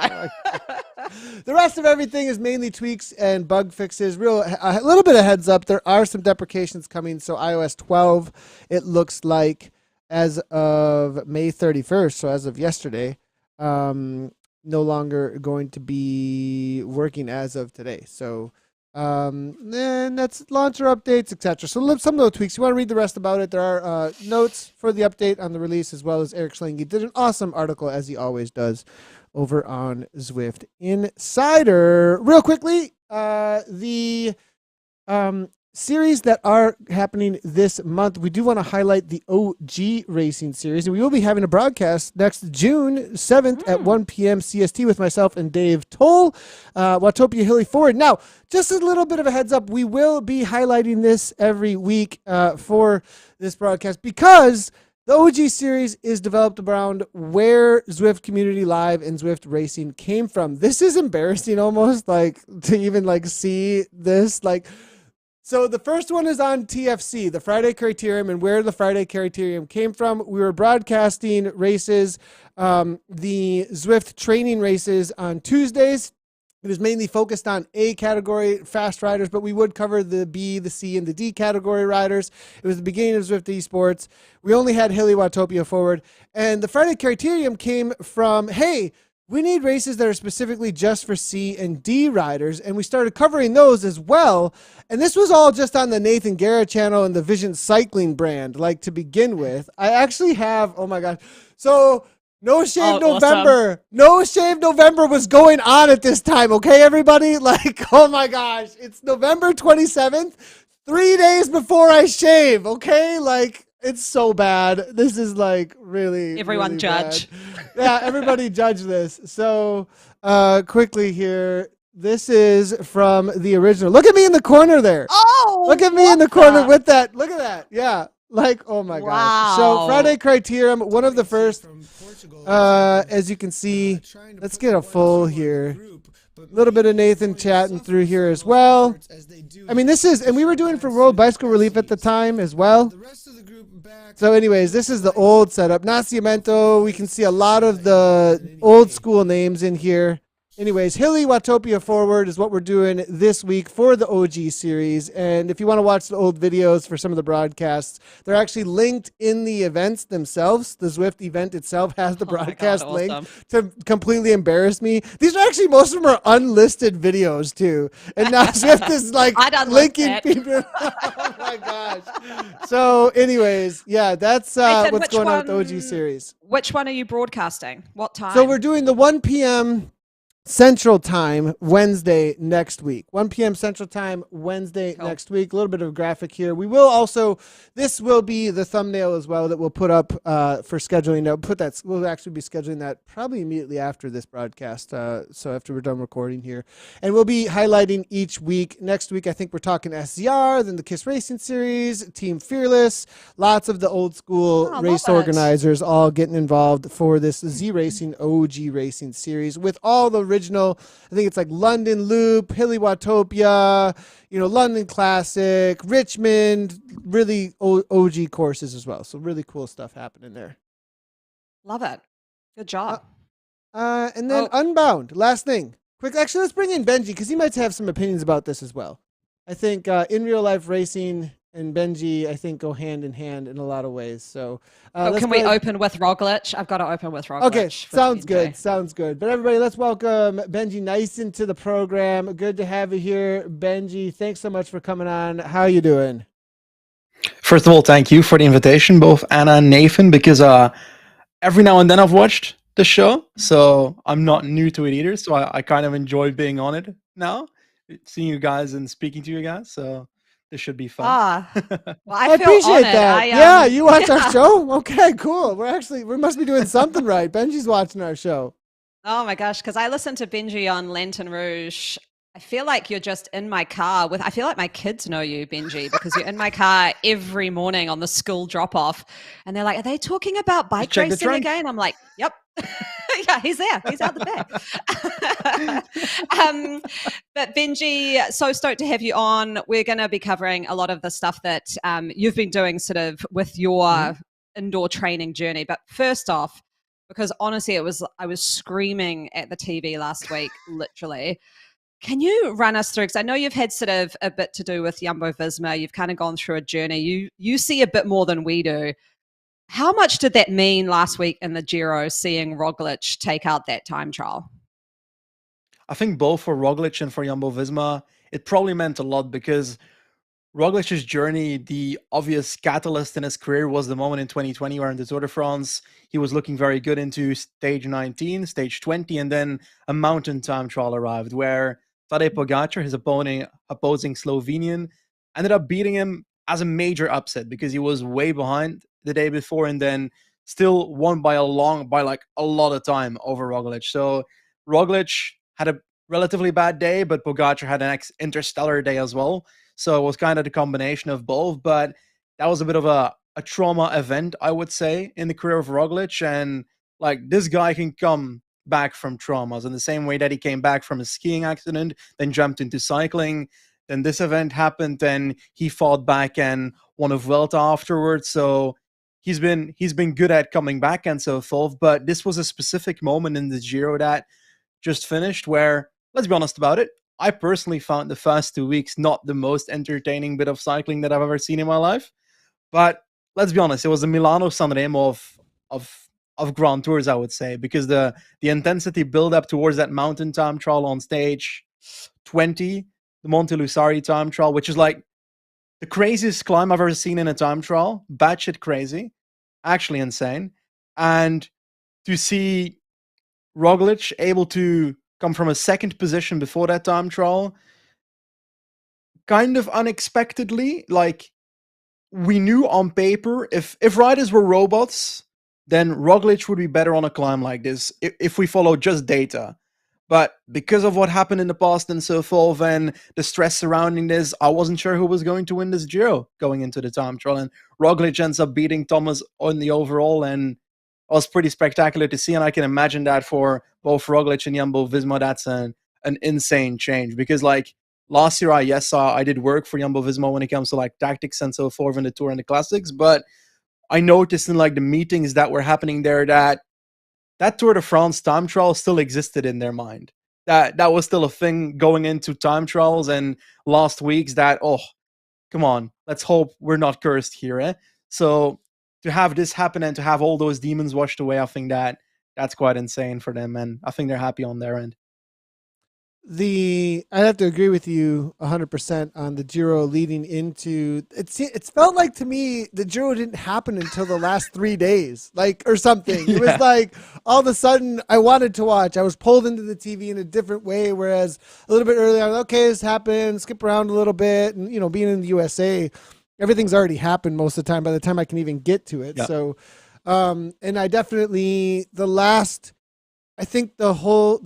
The rest of everything is mainly tweaks and bug fixes. A little bit of heads up. There are some deprecations coming. So iOS 12, it looks like as of May 31st, so as of yesterday, no longer going to be working as of today. So then that's launcher updates, etc. So some of the tweaks. You want to read the rest about it. There are notes for the update on the release, as well as Eric Schlange did an awesome article, as he always does, over on Zwift Insider. Real quickly, the series that are happening this month, we do want to highlight the OG Racing Series, and we will be having a broadcast next June 7th at 1 p.m. CST with myself and Dave Toll, Watopia Hilly Forward. Now, just a little bit of a heads up, we will be highlighting this every week for this broadcast because the OG series is developed around where Zwift Community Live and Zwift Racing came from. This is embarrassing almost, like, to even, like, see this, like. So the first one is on TFC, the Friday Criterium, and where the Friday Criterium came from. We were broadcasting races, the Zwift training races on Tuesdays. It was mainly focused on A category fast riders, but we would cover the B, the C, and the D category riders. It was the beginning of Zwift Esports. We only had Hilly Watopia forward. And the Friday Criterium came from, hey, we need races that are specifically just for C and D riders, and we started covering those as well. And this was all just on the Nathan Guerra channel and the Vision Cycling brand, like to begin with. I actually have, oh my gosh. So No Shave November. Awesome. No Shave November was going on at this time, okay, everybody? Like, oh my gosh. It's November 27th, 3 days before I shave, okay? Like, it's so bad. This is like really, everyone really judge. Bad. Yeah, everybody judge this. So quickly here. This is from the original. Look at me in the corner there. Oh, look at me in the corner with that. Look at that. Yeah. Like, oh my gosh. So Friday Criterium, one of the first, as you can see, let's get a full here. A little bit of Nathan chatting through here as well. I mean, this is, and we were doing for World Bicycle Relief at the time as well. So anyways, this is the old setup. Nacimiento, we can see a lot of the old school names in here. Anyways, Hilly Watopia Forward is what we're doing this week for the OG series. And if you want to watch the old videos for some of the broadcasts, they're actually linked in the events themselves. The Zwift event itself has the broadcast link to completely embarrass me. These are actually, most of them are unlisted videos too. And now Zwift is like linking people. Oh my gosh. So anyways, yeah, that's what's going on with the OG series. Which one are you broadcasting? What time? So we're doing the 1 p.m. Central Time, Wednesday next week. 1 p.m. Central Time, Wednesday next week. A little bit of graphic here. We will also, this will be the thumbnail as well that we'll put up for scheduling. We'll actually be scheduling that probably immediately after this broadcast. So after we're done recording here. And we'll be highlighting each week. Next week, I think we're talking SCR, then the KISS Racing Series, Team Fearless, lots of the old school race organizers all getting involved for this Zracing OG Racing Series with all the original, I think it's like London Loop, Hilly Watopia, London Classic, Richmond, really OG courses as well. So really cool stuff happening there. Love it. Good job. And then Unbound, last thing. Quick, actually, let's bring in Benji because he might have some opinions about this as well. I think in real life racing and Benji, I think, go hand in hand in a lot of ways. So can we open with Roglic? I've got to open with Roglic. Okay, sounds good. Sounds good. But everybody, let's welcome Benji Naesen to the program. Good to have you here, Benji. Thanks so much for coming on. How are you doing? First of all, thank you for the invitation, both Anna and Nathan, because every now and then I've watched the show, so I'm not new to it either. So I kind of enjoy being on it now, seeing you guys and speaking to you guys. So this should be fun. Well, I appreciate that. You watch our show? Okay, cool. We must be doing something right. Benji's watching our show. Oh my gosh, because I listened to Benji on Lantern Rouge. I feel like you're just in my car I feel like my kids know you, Benji, because you're in my car every morning on the school drop off. And they're like, are they talking about bike racing again? I'm like, yep. Yeah, he's there. He's out the back. But Benji, so stoked to have you on. We're going to be covering a lot of the stuff that you've been doing sort of with your indoor training journey. But first off, because honestly, I was screaming at the TV last week, literally. Can you run us through, because I know you've had sort of a bit to do with Jumbo-Visma. You've kind of gone through a journey. You see a bit more than we do. How much did that mean last week in the Giro, seeing Roglic take out that time trial? I think both for Roglic and for Jumbo-Visma, it probably meant a lot because Roglic's journey, the obvious catalyst in his career was the moment in 2020 where in the Tour de France, he was looking very good into stage 19, stage 20, and then a mountain time trial arrived where Tadej Pogačar, his opposing Slovenian, ended up beating him as a major upset because he was way behind the day before and then still won by a lot of time over Roglic. So Roglic had a relatively bad day, but Pogačar had an interstellar day as well. So it was kind of the combination of both, but that was a bit of a trauma event, I would say, in the career of Roglic. And like this guy can come back from traumas in the same way that he came back from a skiing accident, then jumped into cycling. Then this event happened, then he fought back and won a Vuelta afterwards. So he's been good at coming back and so forth. But this was a specific moment in the Giro that just finished where, let's be honest about it, I personally found the first 2 weeks not the most entertaining bit of cycling that I've ever seen in my life. But let's be honest, it was a Milano-San Remo of Grand Tours, I would say, because the intensity build up towards that mountain time trial on stage 20, the Monte Lusari time trial, which is like the craziest climb I've ever seen in a time trial, batshit crazy, actually insane. And to see Roglic able to come from a second position before that time trial, kind of unexpectedly, like we knew on paper if riders were robots, then Roglic would be better on a climb like this if we follow just data. But because of what happened in the past and so forth and the stress surrounding this, I wasn't sure who was going to win this Giro going into the time trial. And Roglic ends up beating Thomas on the overall, and it was pretty spectacular to see. And I can imagine that for both Roglic and Jumbo-Visma, that's an insane change. Because like last year, I did work for Jumbo-Visma when it comes to like tactics and so forth in the Tour and the Classics. But I noticed in like the meetings that were happening there that Tour de France time trial still existed in their mind. That was still a thing going into time trials and last week's that, oh, come on, let's hope we're not cursed here, eh? So to have this happen and to have all those demons washed away, I think that's quite insane for them, and I think they're happy on their end. I have to agree with you 100% on the Giro leading into it's felt like to me the Giro didn't happen until the last 3 days, like, or something. It was like all of a sudden I wanted to watch. I was pulled into the TV in a different way, whereas a little bit earlier I was okay, this happened, skip around a little bit, and being in the USA, everything's already happened most of the time by the time I can even get to it. Yeah. So and I definitely I think the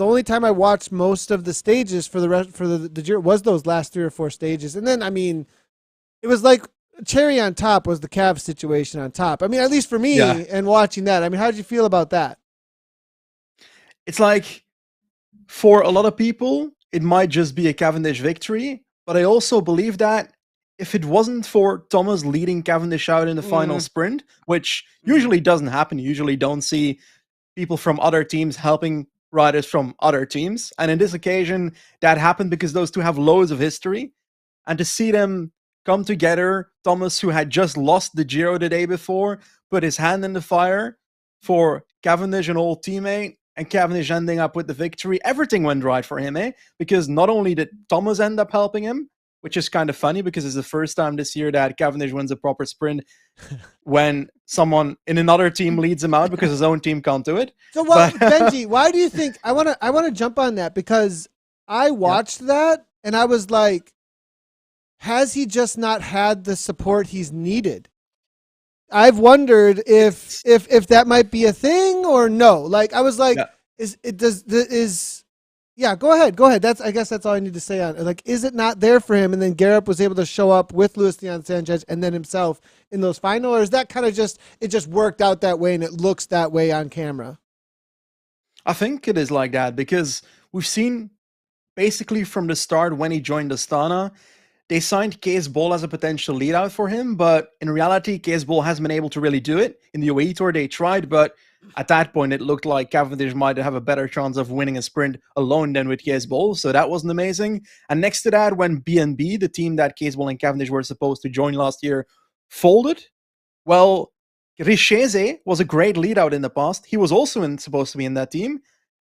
only time I watched most of the stages for the Giro was those last 3 or 4 stages. And then, I mean, it was like cherry on top was the Cav situation on top. I mean, at least for me and watching that, I mean, how did you feel about that? It's like, for a lot of people, it might just be a Cavendish victory, but I also believe that if it wasn't for Thomas leading Cavendish out in the final sprint, which usually doesn't happen, you usually don't see people from other teams helping riders from other teams. And in this occasion, that happened because those two have loads of history. And to see them come together, Thomas, who had just lost the Giro the day before, put his hand in the fire for Cavendish, an old teammate, and Cavendish ending up with the victory. Everything went right for him, because not only did Thomas end up helping him, which is kind of funny because it's the first time this year that Cavendish wins a proper sprint when someone in another team leads him out because his own team can't do it. So, Benji, why do you think I want to jump on that? Because I watched that and I was like, has he just not had the support he's needed? I've wondered if that might be a thing or no. Like, I was like, go ahead. I guess that's all I need to say on it. Like, is it not there for him? And then Garrett was able to show up with Luis Leon Sanchez and then himself in those final, or is that kind of just worked out that way and it looks that way on camera? I think it is like that because we've seen basically from the start when he joined Astana, they signed Cees Bol as a potential lead out for him, but in reality, Cees Bol hasn't been able to really do it. In the UAE Tour, they tried, but at that point, it looked like Cavendish might have a better chance of winning a sprint alone than with Cees Bol, so that wasn't amazing. And next to that, when BNB, the team that Cees Bol and Cavendish were supposed to join last year, folded, well, Richese was a great lead out in the past. He was also supposed to be in that team,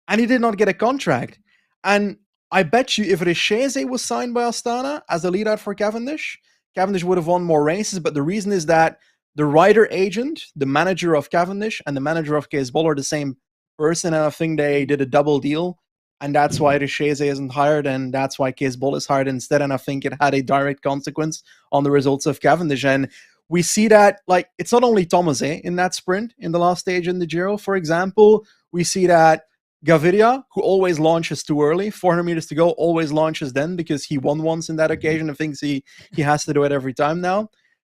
and he did not get a contract. And I bet you if Richese was signed by Astana as a lead out for Cavendish, Cavendish would have won more races, but the reason is that the rider agent, the manager of Cavendish, and the manager of Cees Bol are the same person, and I think they did a double deal, and that's why Richese isn't hired, and that's why Cees Bol is hired instead, and I think it had a direct consequence on the results of Cavendish. And we see that, like, it's not only Thomas in that sprint in the last stage in the Giro, for example. We see that Gaviria, who always launches too early, 400 meters to go, always launches then because he won once in that occasion and thinks he has to do it every time now.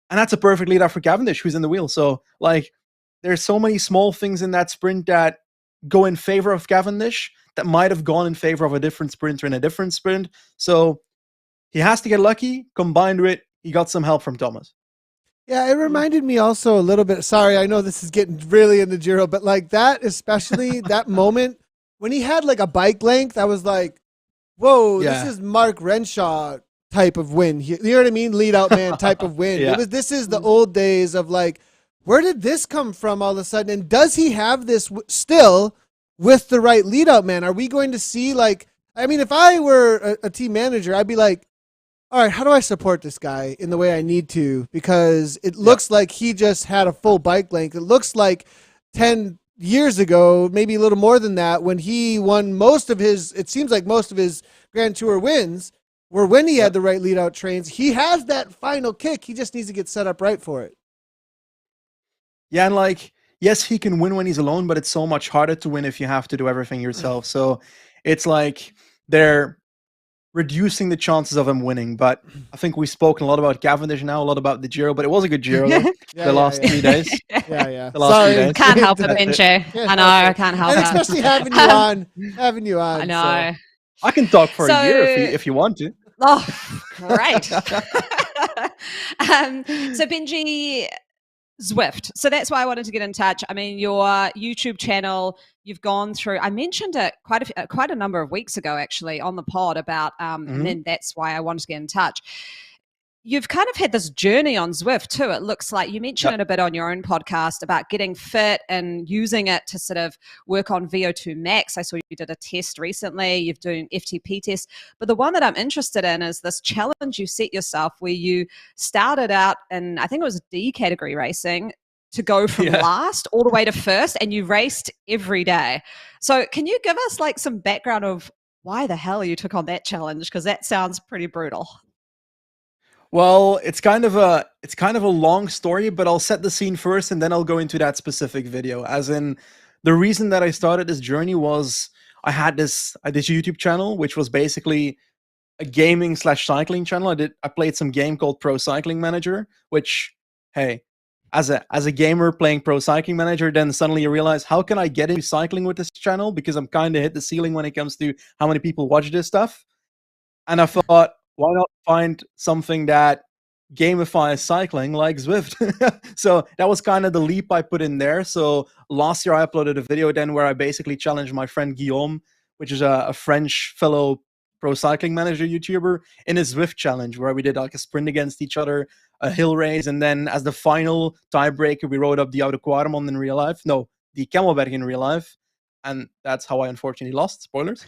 And that's a perfect lead out for Cavendish, who's in the wheel. So, like, there's so many small things in that sprint that go in favor of Cavendish that might have gone in favor of a different sprinter in a different sprint. So he has to get lucky. Combined with, he got some help from Thomas. Yeah, it reminded me also a little bit. Sorry, I know this is getting really in the Giro, but like that, especially that moment when he had like a bike length, I was like, whoa, this is Mark Renshaw type of win. You know what I mean? Lead out man type of win. This is the old days of like, where did this come from all of a sudden? And does he have this still with the right lead out man? Are we going to see like, I mean, if I were a team manager, I'd be like, all right, how do I support this guy in the way I need to? Because it looks like he just had a full bike length. It looks like 10 years ago, maybe a little more than that, when he won it seems like most of his Grand Tour wins were when he had the right lead out trains. He has that final kick. He just needs to get set up right for it. Yeah, and like, yes, he can win when he's alone, but it's so much harder to win if you have to do everything yourself. So it's like they're reducing the chances of him winning. But I think we've spoken a lot about Cavendish now, a lot about the Giro, but it was a good Giro the last 3 days. Yeah. The last 3 days. Can't help it, Benji. I know, I can't help and it. especially having you on. I know. So. I can talk for a year if you want to. Oh, great. So Benji, Zwift. So that's why I wanted to get in touch. I mean, your YouTube channel, you've gone through, I mentioned it quite a number of weeks ago, actually, on the pod about, and then that's why I wanted to get in touch. you've kind of had this journey on Zwift too. It looks like you mentioned it a bit on your own podcast about getting fit and using it to sort of work on VO2 max. I saw you did a test recently. You've doing FTP tests. But the one that I'm interested in is this challenge you set yourself where you started out in, I think it was D category racing, to go from last all the way to first, and you raced every day. So can you give us like some background of why the hell you took on that challenge? Because that sounds pretty brutal. Well, it's kind of a long story, but I'll set the scene first and then I'll go into that specific video. As in, the reason that I started this journey was I had this YouTube channel, which was basically a gaming / cycling channel. I played some game called Pro Cycling Manager, which, hey, as a gamer playing Pro Cycling Manager, then suddenly you realize, how can I get into cycling with this channel? Because I'm kind of hit the ceiling when it comes to how many people watch this stuff. And I thought, why not find something that gamifies cycling like Zwift? So that was kind of the leap I put in there. So last year I uploaded a video then where I basically challenged my friend Guillaume, which is a French fellow Pro Cycling Manager YouTuber, in a Zwift challenge where we did like a sprint against each other, a hill race, and then as the final tiebreaker we rode up the Oude Kwaremond in real life. No, the Kemmelberg in real life. And that's how I unfortunately lost. Spoilers.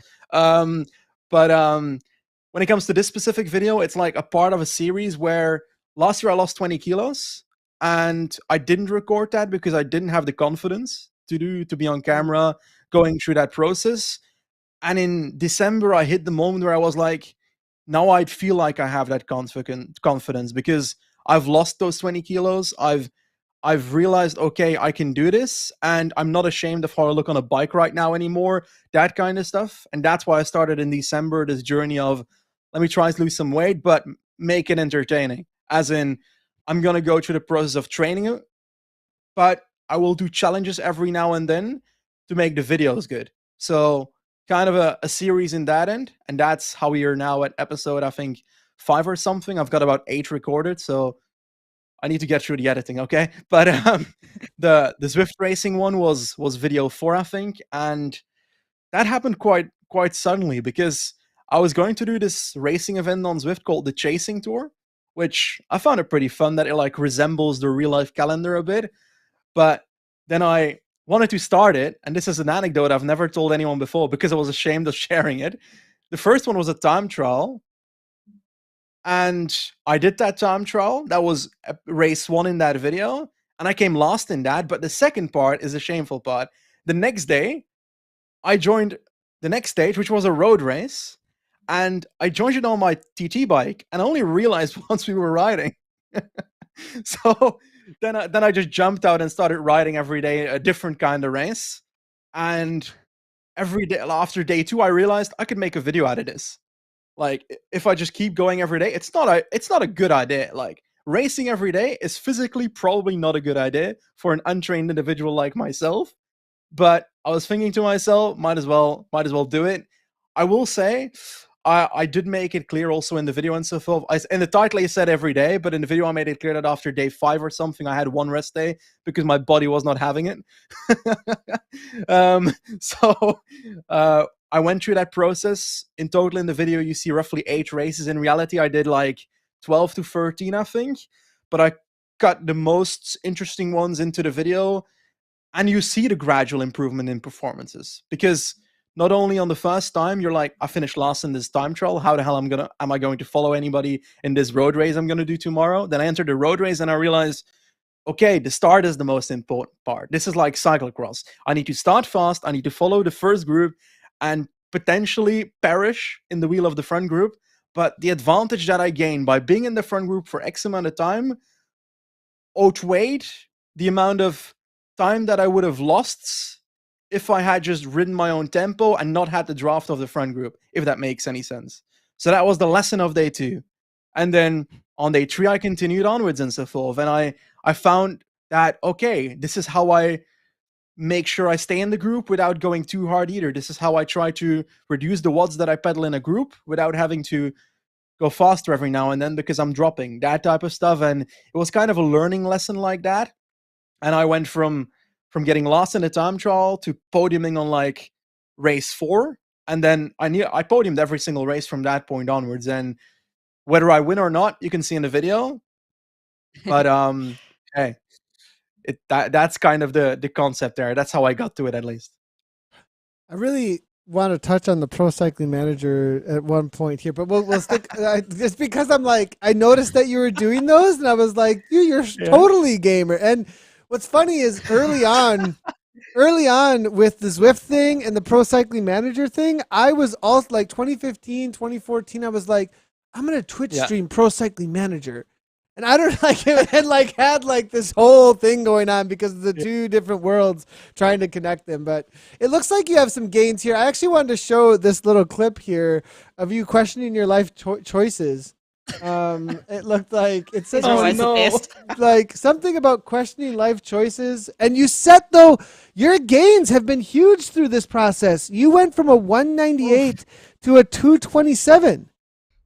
When it comes to this specific video, it's like a part of a series where last year I lost 20 kilos and I didn't record that because I didn't have the confidence to be on camera going through that process. And in December, I hit the moment where I was like, now I'd feel like I have that confidence because I've lost those 20 kilos. I've realized, okay, I can do this, and I'm not ashamed of how I look on a bike right now anymore, that kind of stuff. And that's why I started in December this journey of, let me try to lose some weight, but make it entertaining. As in, I'm going to go through the process of training it, but I will do challenges every now and then to make the videos good. So kind of a series in that end. And that's how we are now at episode, I think, 5 or something. I've got about 8 recorded, so I need to get through the editing, okay? But the Zwift racing one was video 4, I think, and that happened quite suddenly because I was going to do this racing event on Zwift called the Chasing Tour, which I found it pretty fun that it like resembles the real life calendar a bit. But then I wanted to start it, and this is an anecdote I've never told anyone before because I was ashamed of sharing it. The first one was a time trial, and I did that time trial. That was race 1 in that video, and I came last in that. But the second part is the shameful part. The next day, I joined the next stage, which was a road race, and I joined it on my TT bike, and I only realized once we were riding. So then I just jumped out and started riding every day a different kind of race. And every day after day 2, I realized I could make a video out of this. Like, if I just keep going every day, it's not a good idea. Like, racing every day is physically probably not a good idea for an untrained individual like myself. But I was thinking to myself, might as well do it. I will say, I did make it clear also in the video and so forth. In the title I said every day, but in the video I made it clear that after day 5 or something, I had 1 rest day because my body was not having it. I went through that process. In total in the video, you see roughly 8 races. In reality, I did like 12 to 13, I think. But I cut the most interesting ones into the video. And you see the gradual improvement in performances. Because not only on the first time, you're like, I finished last in this time trial. How the hell am I going to follow anybody in this road race I'm going to do tomorrow? Then I entered the road race and I realized, okay, the start is the most important part. This is like cyclocross. I need to start fast. I need to follow the first group and potentially perish in the wheel of the front group. But the advantage that I gained by being in the front group for X amount of time outweighed the amount of time that I would have lost if I had just ridden my own tempo and not had the draft of the front group, if that makes any sense. So that was the lesson of day 2. And then on day 3, I continued onwards and so forth. And I found that, okay, this is how I make sure I stay in the group without going too hard either. This is how I try to reduce the watts that I pedal in a group without having to go faster every now and then because I'm dropping, that type of stuff. And it was kind of a learning lesson like that. And I went from getting lost in a time trial to podiuming on like race 4. And then I podiumed every single race from that point onwards. And Whether I win or not, you can see in the video. But hey, that's kind of the concept there. That's how I got to it, at least. I really want to touch on the Pro Cycling Manager at one point here, but we'll stick. Just because I'm like, I noticed that you were doing those, and I was like, you're totally gamer. And what's funny is early on with the Zwift thing and the Pro Cycling Manager thing, I was also like 2015, 2014. I was like, I'm gonna Twitch stream Pro Cycling Manager. And I don't like it had like this whole thing going on because of the two different worlds trying to connect them. But it looks like you have some gains here. I actually wanted to show this little clip here of you questioning your life choices. It looked like it says like something about questioning life choices. And you said though your gains have been huge through this process. You went from a 198 to a 227.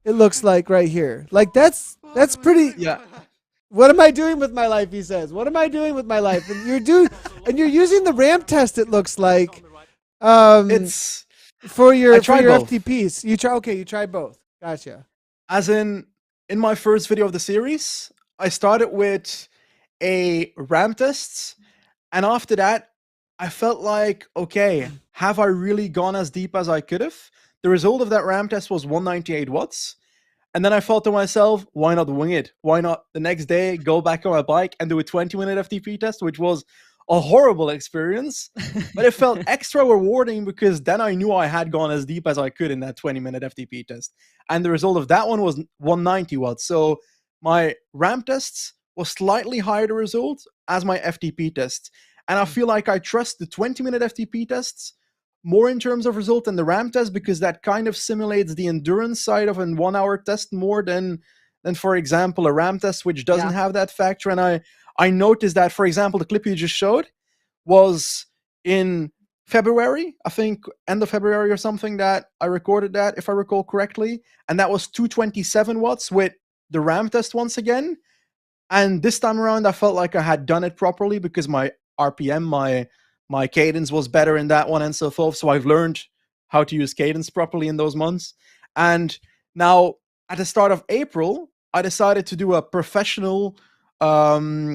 It looks like right here. Like that's pretty. Yeah. What am I doing with my life? He says. What am I doing with my life? And you're using the ramp test. It looks like. It's for your both. FTPs. You tried both. Gotcha. As in my first video of the series, I started with a ramp test, and after that, I felt like, okay, have I really gone as deep as I could have? The result of that ramp test was 198 watts. And then I thought to myself, why not wing it? Why not the next day go back on my bike and do a 20-minute FTP test, which was a horrible experience. But it felt extra rewarding because then I knew I had gone as deep as I could in that 20-minute FTP test. And the result of that one was 190 watts. So my ramp tests was slightly higher the result as my FTP tests. And I feel like I trust the 20-minute FTP tests more in terms of result than the ramp test because that kind of simulates the endurance side of a 1 hour test more than for example, a ramp test, which doesn't have that factor. And I noticed that, for example, the clip you just showed was in February, I think end of February or something, that I recorded that, if I recall correctly. And that was 227 watts with the ramp test once again. And this time around, I felt like I had done it properly because my RPM, my cadence was better in that one and so forth. So I've learned how to use cadence properly in those months. And now at the start of April, I decided to do a professional FTP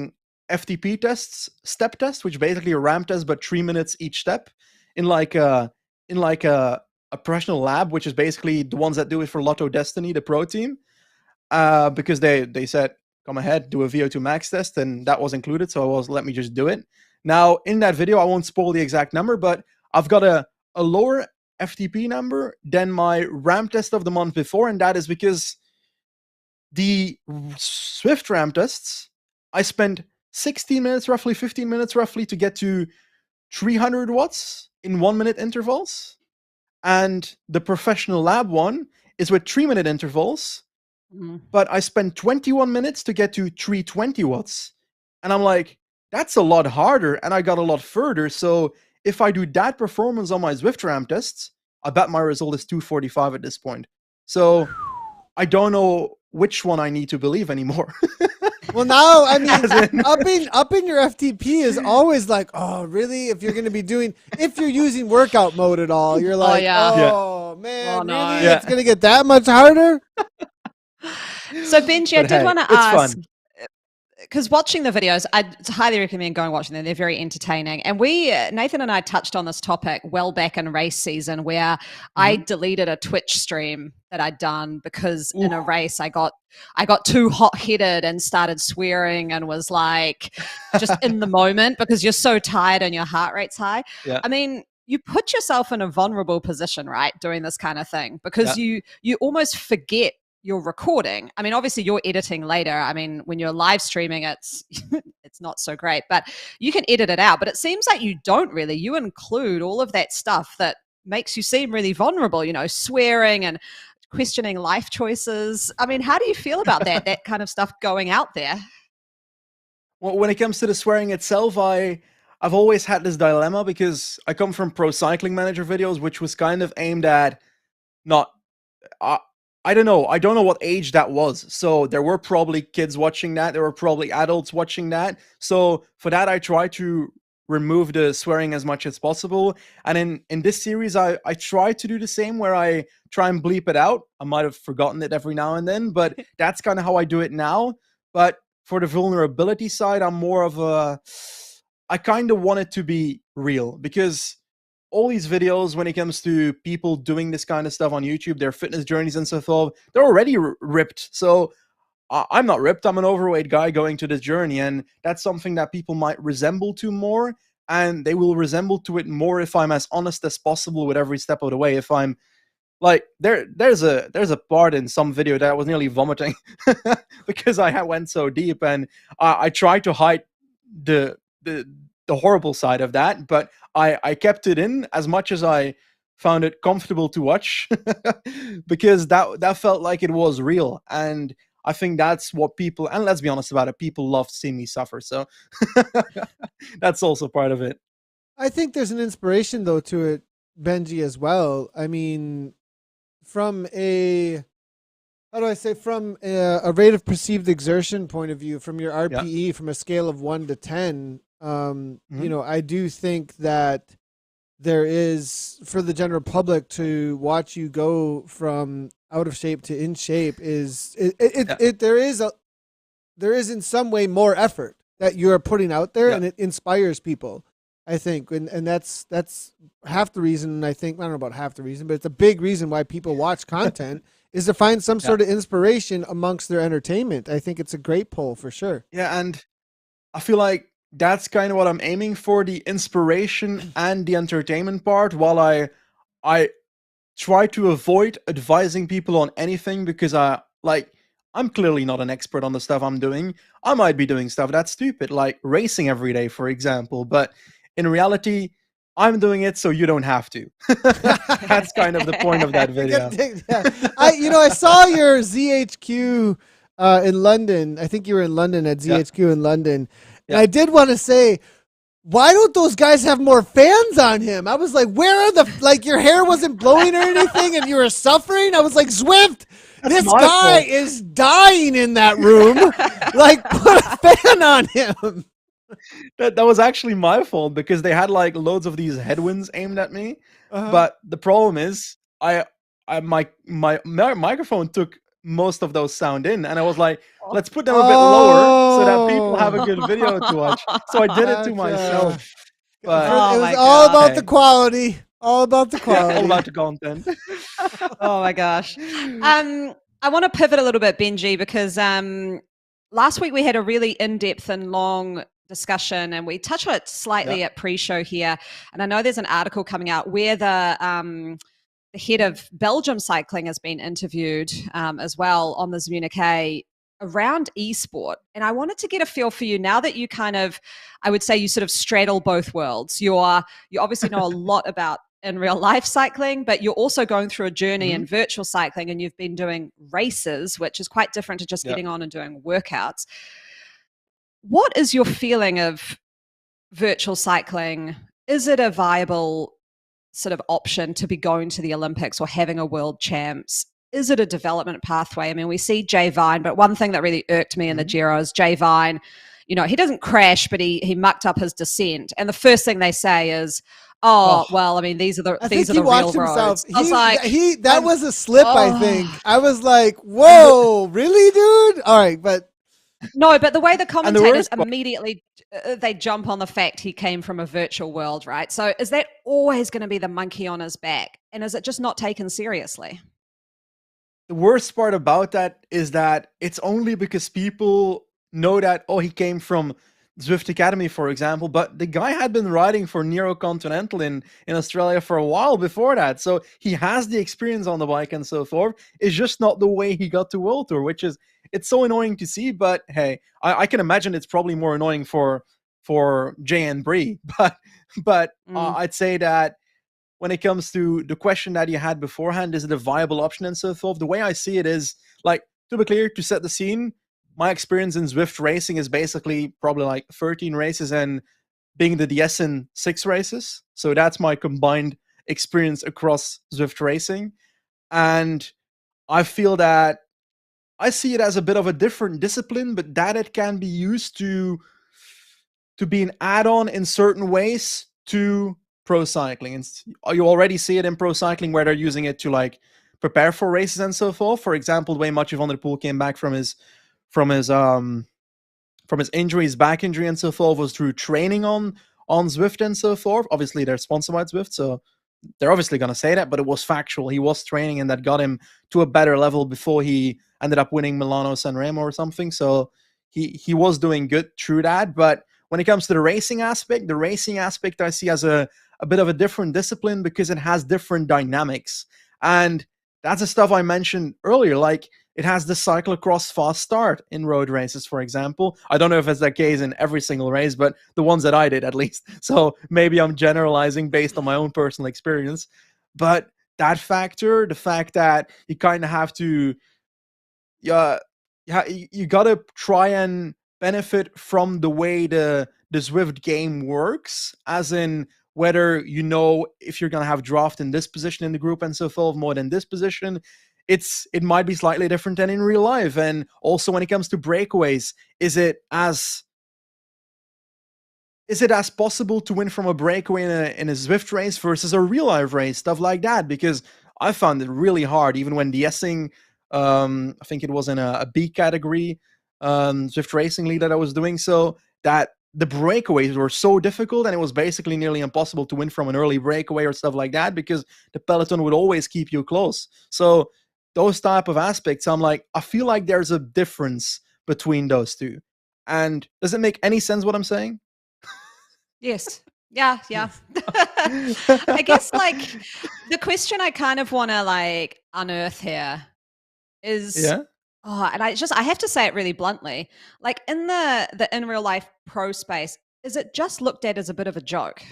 step test, which basically a ramp test, but 3 minutes each step in like a professional lab, which is basically the ones that do it for Lotto Destiny, the pro team, because they said, come ahead, do a VO2 max test, and that was included. So I was, let me just do it. Now, in that video, I won't spoil the exact number, but I've got a lower FTP number than my ramp test of the month before, and that is because the Zwift ramp tests, I spent 16 minutes, roughly 15 minutes, roughly, to get to 300 watts in 1 minute intervals. And the professional lab one is with 3 minute intervals, but I spent 21 minutes to get to 320 watts. And I'm like, that's a lot harder, and I got a lot further. So if I do that performance on my Zwift ramp tests, I bet my result is 245 at this point. So I don't know which one I need to believe anymore. Well, now, I mean, upping your FTP is always like, oh, really? If you're using workout mode at all, you're like, man, no. really? It's going to get that much harder? So, Benji, I did want to ask, because watching the videos, I highly recommend going watching them. They're very entertaining. And Nathan and I touched on this topic well back in race season, where I deleted a Twitch stream that I'd done because in a race I got too hot-headed and started swearing and was like just in the moment because you're so tired and your heart rate's high. Yeah. I mean, you put yourself in a vulnerable position, right, doing this kind of thing, because you almost forget you're recording. I mean, obviously you're editing later. I mean, when you're live streaming, it's not so great, but you can edit it out. But it seems like you don't really. You include all of that stuff that makes you seem really vulnerable, swearing and questioning life choices. I mean, how do you feel about that kind of stuff going out there? Well, when it comes to the swearing itself, I've always had this dilemma because I come from Pro Cycling Manager videos, which was kind of aimed at I don't know what age that was. So there were probably kids watching that. There were probably adults watching that. So for that, I try to remove the swearing as much as possible. And in this series, I try to do the same, where I try and bleep it out. I might have forgotten it every now and then, but that's kind of how I do it now. But for the vulnerability side, I'm more of I kind of want it to be real, because all these videos, when it comes to people doing this kind of stuff on YouTube, their fitness journeys and so forth, they're already ripped. So I'm not ripped. I'm an overweight guy going to this journey, and that's something that people might resemble to more, and they will resemble to it more if I'm as honest as possible with every step of the way. If I'm like, there's a part in some video that I was nearly vomiting because I went so deep, and I tried to hide the horrible side of that, but I kept it in as much as I found it comfortable to watch because that felt like it was real. And I think that's what people, and let's be honest about it, people love seeing me suffer. So that's also part of it. I think there's an inspiration though to it, Benji, as well. I mean, from a rate of perceived exertion point of view, from your RPE, from a scale of 1 to 10, you know, I do think that there is, for the general public to watch you go from out of shape to in shape, there is in some way more effort that you are putting out there, and it inspires people, I think, and that's half the reason. I think, I don't know about half the reason, but it's a big reason why people watch content is to find some sort of inspiration amongst their entertainment. I think it's a great poll for sure. Yeah, and I feel like that's kind of what I'm aiming for, the inspiration and the entertainment part, while I try to avoid advising people on anything, because I'm clearly not an expert on the stuff I'm doing. I might be doing stuff that's stupid, like racing every day, for example, but in reality, I'm doing it so you don't have to. That's kind of the point of that video. I saw your ZHQ in London. I think you were in London at ZHQ in London. And I did want to say, why don't those guys have more fans on him? I was like, where are your hair wasn't blowing or anything and you were suffering? I was like, Zwift, this guy is dying in that room. Like, put a fan on him. That was actually my fault, because they had like loads of these headwinds aimed at me. But the problem is, my microphone took most of those sound in, and I was like, let's put them a bit lower so that people have a good video to watch. So I did it to myself. But it was all about the quality. All about the quality. All about the content. Oh my gosh. I want to pivot a little bit, Benji, because last week we had a really in-depth and long discussion, and we touched on it slightly at pre-show here. And I know there's an article coming out where the head of Belgium cycling has been interviewed as well on the Zwift around esport. And I wanted to get a feel for you now that you kind of, I would say you sort of straddle both worlds. You obviously know a lot about in real life cycling, but you're also going through a journey in virtual cycling, and you've been doing races, which is quite different to just getting on and doing workouts. What is your feeling of virtual cycling? Is it a viable sort of option to be going to the Olympics or having a world champs? Is it a development pathway? I mean, we see Jay Vine, but one thing that really irked me in the Giro is Jay Vine, you know, he doesn't crash, but he mucked up his descent. And the first thing they say is, well, I mean, these are the real roads. That was a slip, I think. I was like, whoa, really, dude? All right, but no, but the way the commentators immediately they jump on the fact he came from a virtual world, right? So is that always going to be the monkey on his back? And is it just not taken seriously? The worst part about that is that it's only because people know that, he came from Zwift Academy, for example, but the guy had been riding for Nero Continental in Australia for a while before that. So he has the experience on the bike and so forth. It's just not the way he got to World Tour, which is, it's so annoying to see. But hey, I can imagine it's probably more annoying for Jay and Bree. But I'd say that when it comes to the question that you had beforehand, is it a viable option and so forth? The way I see it is, like, to be clear, to set the scene, my experience in Zwift racing is basically probably like 13 races and being the DSing 6 races. So that's my combined experience across Zwift racing. And I feel that I see it as a bit of a different discipline, but that it can be used to to be an add-on in certain ways to pro cycling. And you already see it in pro cycling where they're using it to like prepare for races and so forth. For example, the way Mathieu van der Poel came back from his injury, his back injury and so forth, was through training on Zwift and so forth. Obviously, they're sponsored by Zwift, so they're obviously going to say that, but it was factual. He was training, and that got him to a better level before he ended up winning Milano San Remo or something. So he was doing good through that. But when it comes to the racing aspect I see as a bit of a different discipline because it has different dynamics. And that's the stuff I mentioned earlier. Like, it has the cyclocross fast start in road races, for example. I don't know if it's the case in every single race, but the ones that I did, at least. So maybe I'm generalizing based on my own personal experience. But that factor, the fact that you kind of have to, you got to try and benefit from the way the Zwift game works, as in whether you know if you're going to have draft in this position in the group and so forth more than this position. It might be slightly different than in real life. And also when it comes to breakaways, is it as possible to win from a breakaway in a Zwift race versus a real life race, stuff like that? Because I found it really hard, even when DSing, I think it was in a B category Zwift racing league that I was doing, so that the breakaways were so difficult, and it was basically nearly impossible to win from an early breakaway or stuff like that because the peloton would always keep you close. So those type of aspects, I feel like there's a difference between those two. And does it make any sense what I'm saying? Yes. Yeah. I guess like the question I kind of want to like unearth here is, and I have to say it really bluntly, like in the in real life pro space, is it just looked at as a bit of a joke?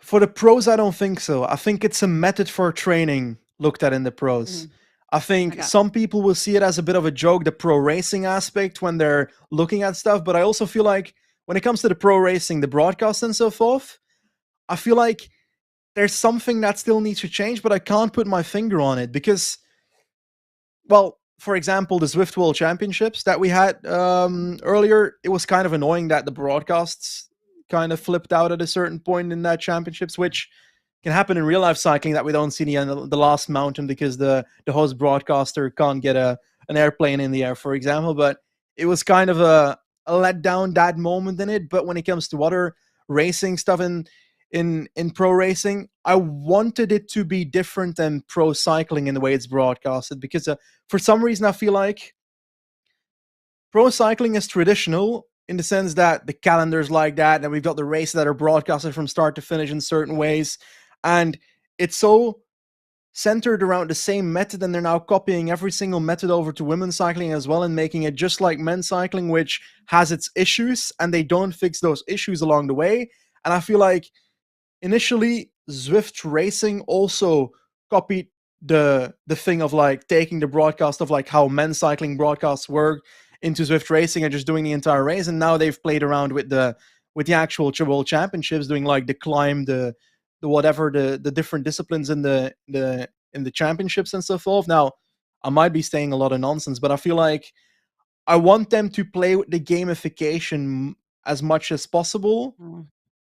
For the pros, I don't think so. I think it's a method for training looked at in the pros. I think some people will see it as a bit of a joke, the pro racing aspect, when they're looking at stuff. But I also feel like when it comes to the pro racing, the broadcast and so forth, I feel like there's something that still needs to change, but I can't put my finger on it because, well, for example, the Zwift World Championships that we had earlier, it was kind of annoying that the broadcasts kind of flipped out at a certain point in that championships, which can happen in real life cycling, that we don't see the last mountain because the host broadcaster can't get an airplane in the air, for example. But it was kind of a letdown, that moment in it. But when it comes to other racing stuff in pro racing, I wanted it to be different than pro cycling in the way it's broadcasted, because for some reason I feel like pro cycling is traditional in the sense that the calendar's like that, and we've got the races that are broadcasted from start to finish in certain ways, and it's so centered around the same method, and they're now copying every single method over to women's cycling as well and making it just like men's cycling, which has its issues, and they don't fix those issues along the way. And I feel like initially Zwift Racing also copied the thing of like taking the broadcast of like how men's cycling broadcasts work into Zwift Racing and just doing the entire race. And now they've played around with the actual World Championships, doing like the climb, the whatever, the different disciplines in the championships and so forth. Now, I might be saying a lot of nonsense, but I feel like I want them to play with the gamification as much as possible,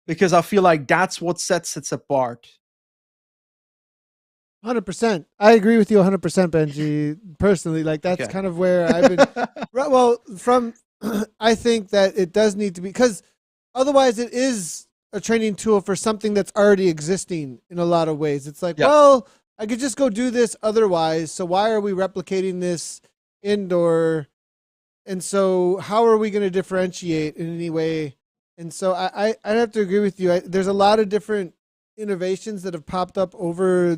because I feel like that's what sets it apart. 100%. I agree with you 100%, Benji. Personally, like that's kind of where I've been. Well, I think that it does need to be, because otherwise it is a training tool for something that's already existing in a lot of ways. It's like, well, I could just go do this otherwise. So why are we replicating this indoor? And so how are we going to differentiate in any way? And so I'd have to agree with you. There's a lot of different innovations that have popped up over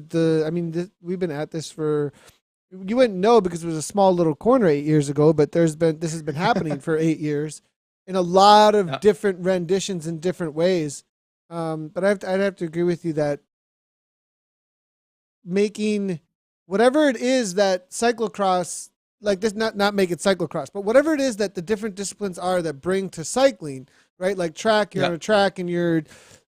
we've been at this for, you wouldn't know because it was a small little corner 8 years ago, but this has been happening for 8 years in a lot of different renditions in different ways. But I'd have to agree with you that making whatever it is that cyclocross, like this, not make it cyclocross, but whatever it is that the different disciplines are that bring to cycling, right? Like track, you're on a track and you're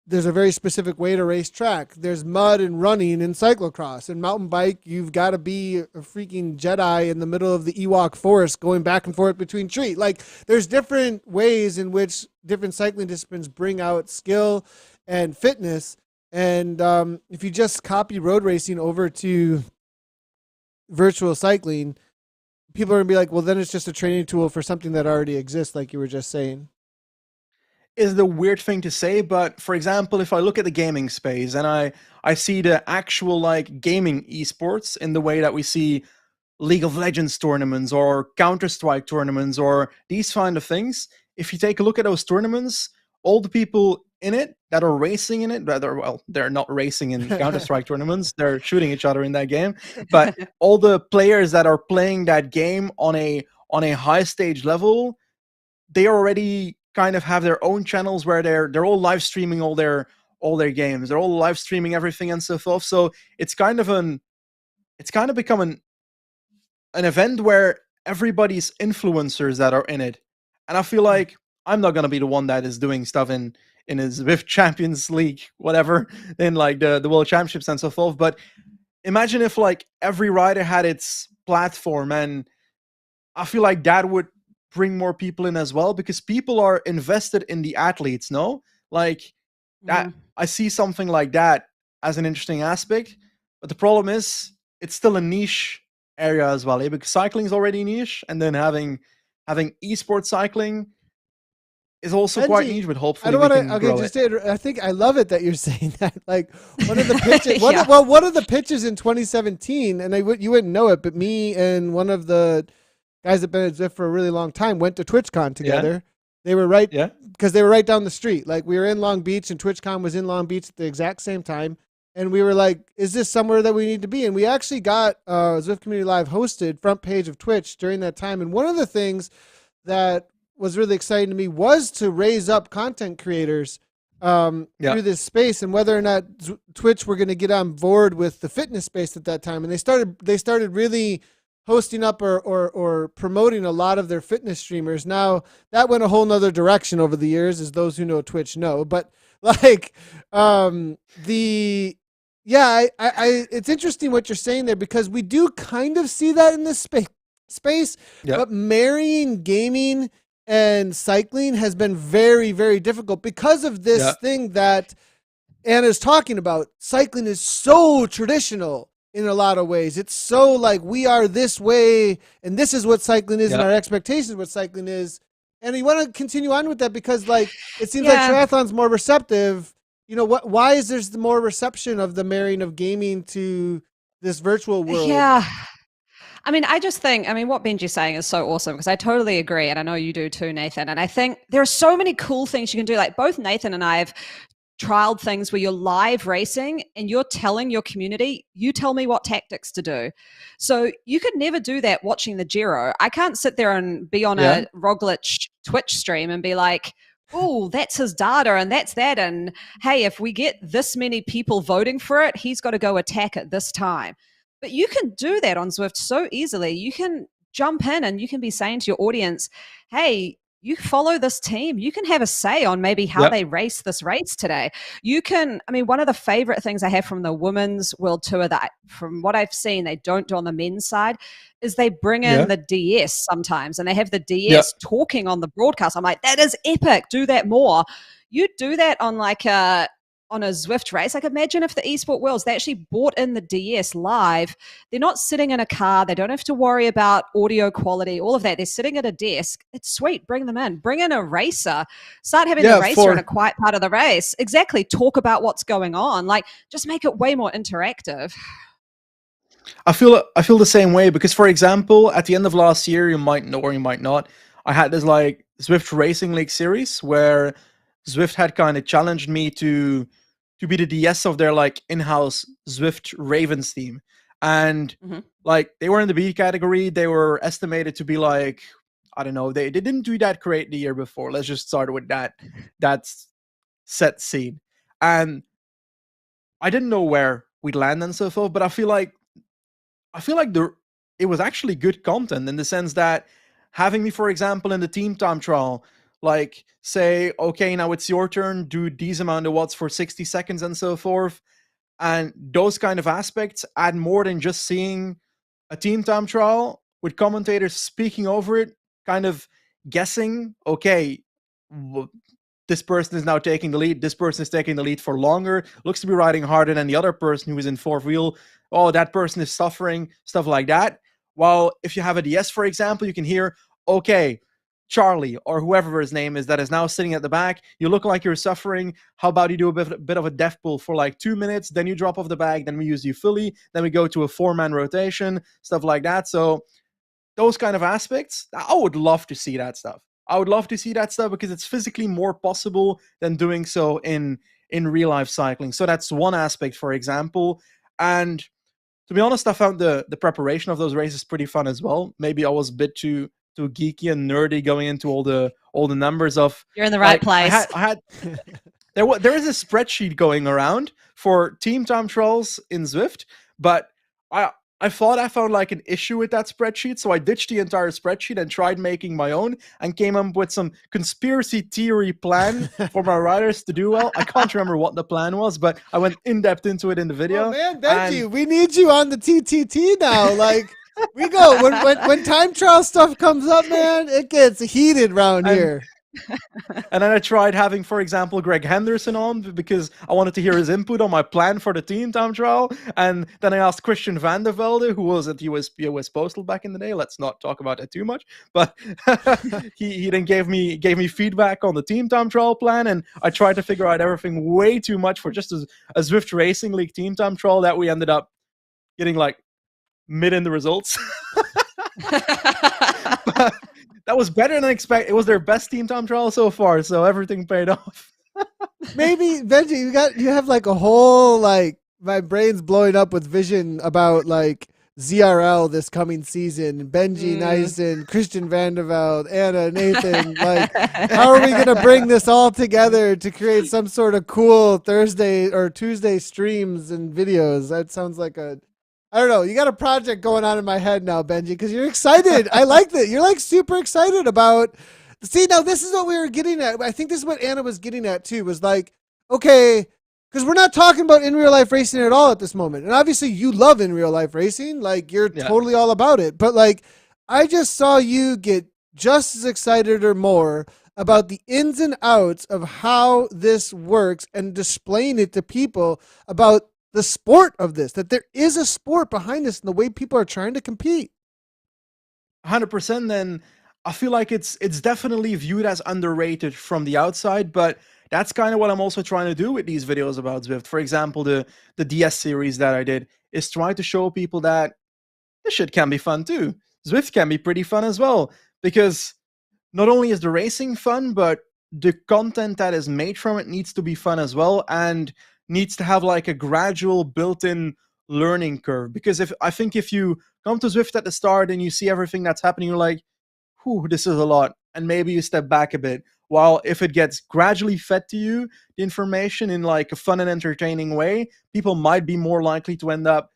there's a very specific way to race track. There's mud and running in cyclocross. And mountain bike, you've got to be a freaking Jedi in the middle of the Ewok forest going back and forth between trees. Like, there's different ways in which different cycling disciplines bring out skill and fitness. And if you just copy road racing over to virtual cycling, people are going to be like, well, then it's just a training tool for something that already exists, like you were just saying. Is the weird thing to say, but for example, if I look at the gaming space and I see the actual like gaming esports in the way that we see League of Legends tournaments or Counter-Strike tournaments or these kind of things, if you take a look at those tournaments, all the people in it that are racing in it, they're not racing in Counter-Strike tournaments, they're shooting each other in that game, but all the players that are playing that game on a high stage level, they already kind of have their own channels where they're all live streaming all their games. They're all live streaming everything and so forth. So it's kind of become an event where everybody's influencers that are in it. And I feel like I'm not gonna be the one that is doing stuff in a Zwift Champions League, whatever, in like the World Championships and so forth. But imagine if like every rider had its platform, and I feel like that would bring more people in as well, because people are invested in the athletes, no? Like that, I see something like that as an interesting aspect. But the problem is it's still a niche area as well, because cycling is already niche, and then having esports cycling is also Benji, quite niche, but hopefully I don't we can want grow to. it. Say it. I think I love it that you're saying that. Like one of the pitches. One of the pitches in 2017, and you wouldn't know it, but me and one of the guys that been at Zwift for a really long time went to TwitchCon together. Yeah. They were because they were right down the street. Like we were in Long Beach, and TwitchCon was in Long Beach at the exact same time. And we were like, is this somewhere that we need to be? And we actually got Zwift Community Live hosted front page of Twitch during that time. And one of the things that was really exciting to me was to raise up content creators through this space, and whether or not Twitch were going to get on board with the fitness space at that time. And they started really hosting up or promoting a lot of their fitness streamers. Now that went a whole nother direction over the years, as those who know Twitch know. But like it's interesting what you're saying there, because we do kind of see that in this space, but marrying gaming and cycling has been very, very difficult because of this thing that Anna's talking about. Cycling is so traditional in a lot of ways. It's so like, we are this way, and this is what cycling is, and our expectations of what cycling is. And you want to continue on with that because, like, it seems like triathlon's more receptive. You know, why is there more reception of the marrying of gaming to this virtual world? Yeah. I mean, I just think, what Benji's saying is so awesome, because I totally agree. And I know you do too, Nathan. And I think there are so many cool things you can do. Like both Nathan and I have trialed things where you're live racing and you're telling your community, you tell me what tactics to do. So you could never do that watching the Giro. I can't sit there and be on a Roglic Twitch stream and be like, oh, that's his data and that's that. And hey, if we get this many people voting for it, he's got to go attack at this time. But you can do that on Zwift so easily. You can jump in and you can be saying to your audience, hey, you follow this team. You can have a say on maybe how they race this race today. You can, one of the favorite things I have from the Women's World Tour that from what I've seen, they don't do on the men's side, is they bring in the DS sometimes, and they have the DS talking on the broadcast. I'm like, that is epic. Do that more. You do that on like on a Zwift race. Like imagine if the esport worlds, they actually bought in the DS live. They're not sitting in a car. They don't have to worry about audio quality, all of that. They're sitting at a desk. It's sweet. Bring them in. Bring in a racer. Start having the racer in a quiet part of the race. Exactly. Talk about what's going on. Like just make it way more interactive. I feel the same way, because for example, at the end of last year, you might know or you might not, I had this like Zwift Racing League series where Zwift had kind of challenged me to be the DS of their like in-house Zwift Ravens team. And like they were in the B category. They were estimated to be like, I don't know, they didn't do that great the year before. Let's just start with that set scene. And I didn't know where we'd land and so forth, but I feel like it was actually good content in the sense that having me, for example, in the team time trial, like say, okay, now it's your turn, do these amount of watts for 60 seconds and so forth. And those kind of aspects add more than just seeing a team time trial with commentators speaking over it, kind of guessing, okay, this person is now taking the lead, this person is taking the lead for longer, looks to be riding harder than the other person who is in fourth wheel. Oh, that person is suffering, stuff like that. While if you have a DS, for example, you can hear, okay, Charlie or whoever his name is that is now sitting at the back, you look like you're suffering. How about you do a bit of a death pull for like 2 minutes, then you drop off the bag, then we use you fully, then we go to a 4-man rotation, stuff like that. So those kind of aspects, I would love to see that stuff. I would love to see that stuff because it's physically more possible than doing so in real life cycling. So that's one aspect, for example. And to be honest, I found the preparation of those races pretty fun as well. Maybe I was a bit too geeky and nerdy going into all the numbers of. You're in the right place. I had there is a spreadsheet going around for team time trials in Zwift, but I thought I found like an issue with that spreadsheet, so I ditched the entire spreadsheet and tried making my own and came up with some conspiracy theory plan for my riders to do well. I can't remember what the plan was, but I went in depth into it in the video. Oh man, Benji, we need you on the TTT now. Like we go when time trial stuff comes up, man, it gets heated around here. And then I tried having, for example, Greg Henderson on because I wanted to hear his input on my plan for the team time trial. And then I asked Christian van der Velde, who was at US Postal back in the day. Let's not talk about that too much. But he then gave me feedback on the team time trial plan, and I tried to figure out everything way too much for just a Zwift Racing League team time trial that we ended up getting like mid in the results. But that was better than expected. It was their best team time trial so far, so everything paid off. Maybe Benji, you have like a whole like my brain's blowing up with vision about like ZRL this coming season. Benji Naesen, Christian van der Velde, Anna Nathan. Like, how are we gonna bring this all together to create some sort of cool Thursday or Tuesday streams and videos? That sounds like I don't know. You got a project going on in my head now, Benji, because you're excited. I like that. You're like super excited about. See, now this is what we were getting at. I think this is what Anna was getting at too. Was like, okay, because we're not talking about in real life racing at all at this moment, and obviously you love in real life racing. Like you're totally all about it. But like, I just saw you get just as excited or more about the ins and outs of how this works and displaying it to people about the sport of this, that there is a sport behind this and the way people are trying to compete. 100%. Then I feel like it's definitely viewed as underrated from the outside, but that's kind of what I'm also trying to do with these videos about Zwift. For example, the DS series that I did is try to show people that this shit can be fun too. Zwift can be pretty fun as well, because not only is the racing fun, but the content that is made from it needs to be fun as well, and needs to have like a gradual built-in learning curve. Because I think if you come to Zwift at the start and you see everything that's happening, you're like, whew, this is a lot. And maybe you step back a bit. While if it gets gradually fed to you, the information in like a fun and entertaining way, people might be more likely to end up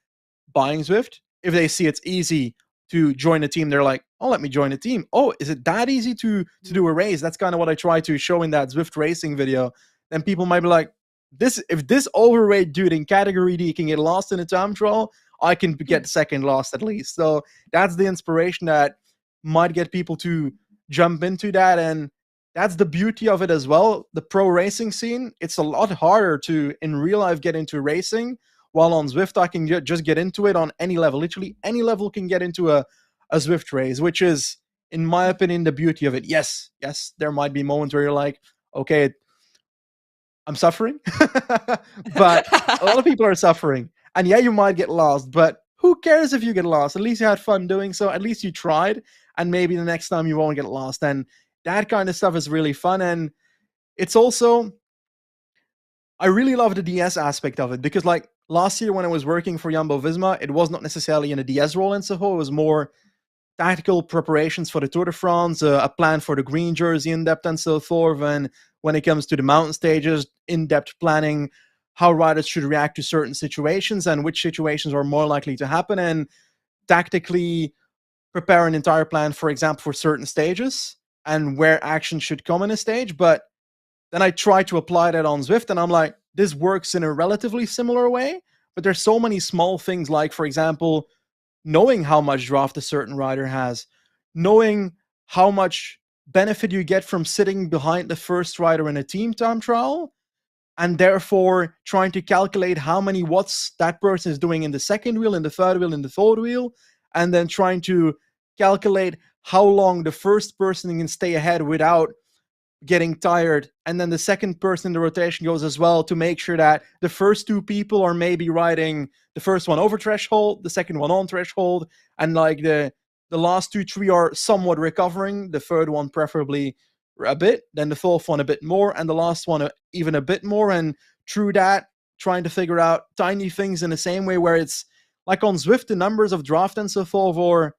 buying Zwift. If they see it's easy to join a team, they're like, oh, let me join a team. Oh, is it that easy to do a race? That's kind of what I try to show in that Zwift racing video. Then people might be like, if this overweight dude in category D can get lost in a time trial, I can get second lost at least. So that's the inspiration that might get people to jump into that. And that's the beauty of it as well. The pro racing scene, it's a lot harder to, in real life, get into racing. While on Zwift, I can just get into it on any level. Literally any level can get into a Zwift race, which is, in my opinion, the beauty of it. Yes, there might be moments where you're like, okay, I'm suffering, but a lot of people are suffering. And yeah, you might get lost, but who cares if you get lost? At least you had fun doing so. At least you tried, and maybe the next time you won't get lost. And that kind of stuff is really fun. And it's also, I really love the DS aspect of it, because like last year when I was working for Jumbo-Visma, it was not necessarily in a DS role and so forth. It was more tactical preparations for the Tour de France, a plan for the green jersey in depth and so forth. And when it comes to the mountain stages, in-depth planning, how riders should react to certain situations and which situations are more likely to happen, and tactically prepare an entire plan, for example, for certain stages. and where action should come in a stage. But then I try to apply that on Zwift, and I'm like, this works in a relatively similar way. But there's so many small things, like, for example, knowing how much draft a certain rider has, knowing how much benefit you get from sitting behind the first rider in a team time trial, and therefore trying to calculate how many watts that person is doing in the second wheel, in the third wheel, in the fourth wheel, and then trying to calculate how long the first person can stay ahead without getting tired, and then the second person in the rotation goes as well, to make sure that the first two people are maybe riding the first one over threshold, the second one on threshold, and like the last 2-3 are somewhat recovering, the third one preferably a bit, then the fourth one a bit more, and the last one even a bit more. And through that, trying to figure out tiny things in the same way, where it's like on Zwift, the numbers of draft and so forth, or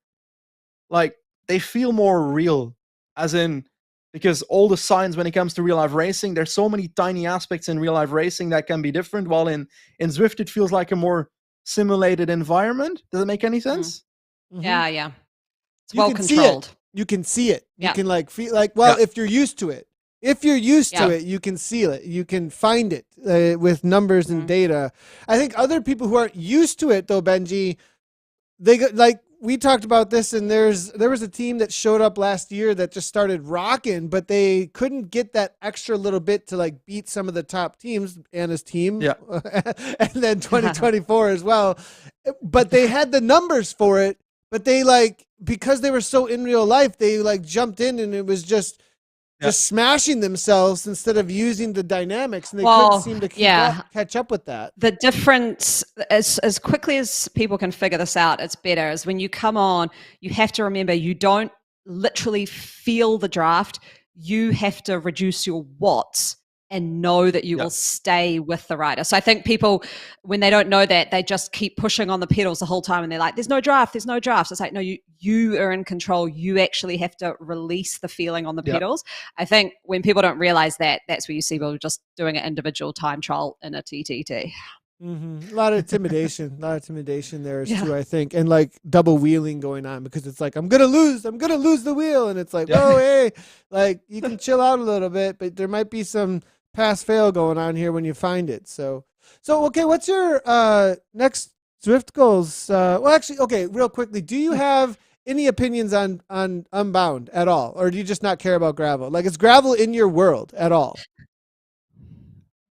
like they feel more real, as in, because all the signs when it comes to real life racing, there's so many tiny aspects in real life racing that can be different, while in Zwift it feels like a more simulated environment. Does it make any sense? Mhm. Yeah. It's You well can see controlled. You can see it. You Yeah. can like feel like, well, Yeah. if you're used to it. If you're used to Yeah. it, you can see it. You can find it with numbers and data. I think other people who aren't used to it, though, Benji, they got, like, we talked about this, and there was a team that showed up last year that just started rocking, but they couldn't get that extra little bit to like beat some of the top teams, Anna's team, Yeah. and then 2024 as well. But they had the numbers for it, but they like, because they were so in real life, they like jumped in, and it was just smashing themselves instead of using the dynamics, and they couldn't seem to catch up with that. The difference, as quickly as people can figure this out, it's better, is when you come on, you have to remember, you don't literally feel the draft. You have to reduce your watts and know that you will stay with the rider. So I think people, when they don't know that, they just keep pushing on the pedals the whole time, and they're like, there's no draft. It's like, no, you are in control. You actually have to release the feeling on the pedals. I think when people don't realize that, that's where you see people just doing an individual time trial in a TTT. Mm-hmm. A lot of intimidation there too, I think, and like double wheeling going on, because it's like, I'm gonna lose the wheel, and it's like, oh, hey, like, you can chill out a little bit, but there might be some pass fail going on here when you find it. So okay, what's your next Zwift goals? Well, actually, okay, real quickly, do you have any opinions on Unbound at all, or do you just not care about gravel? Like, is gravel in your world at all?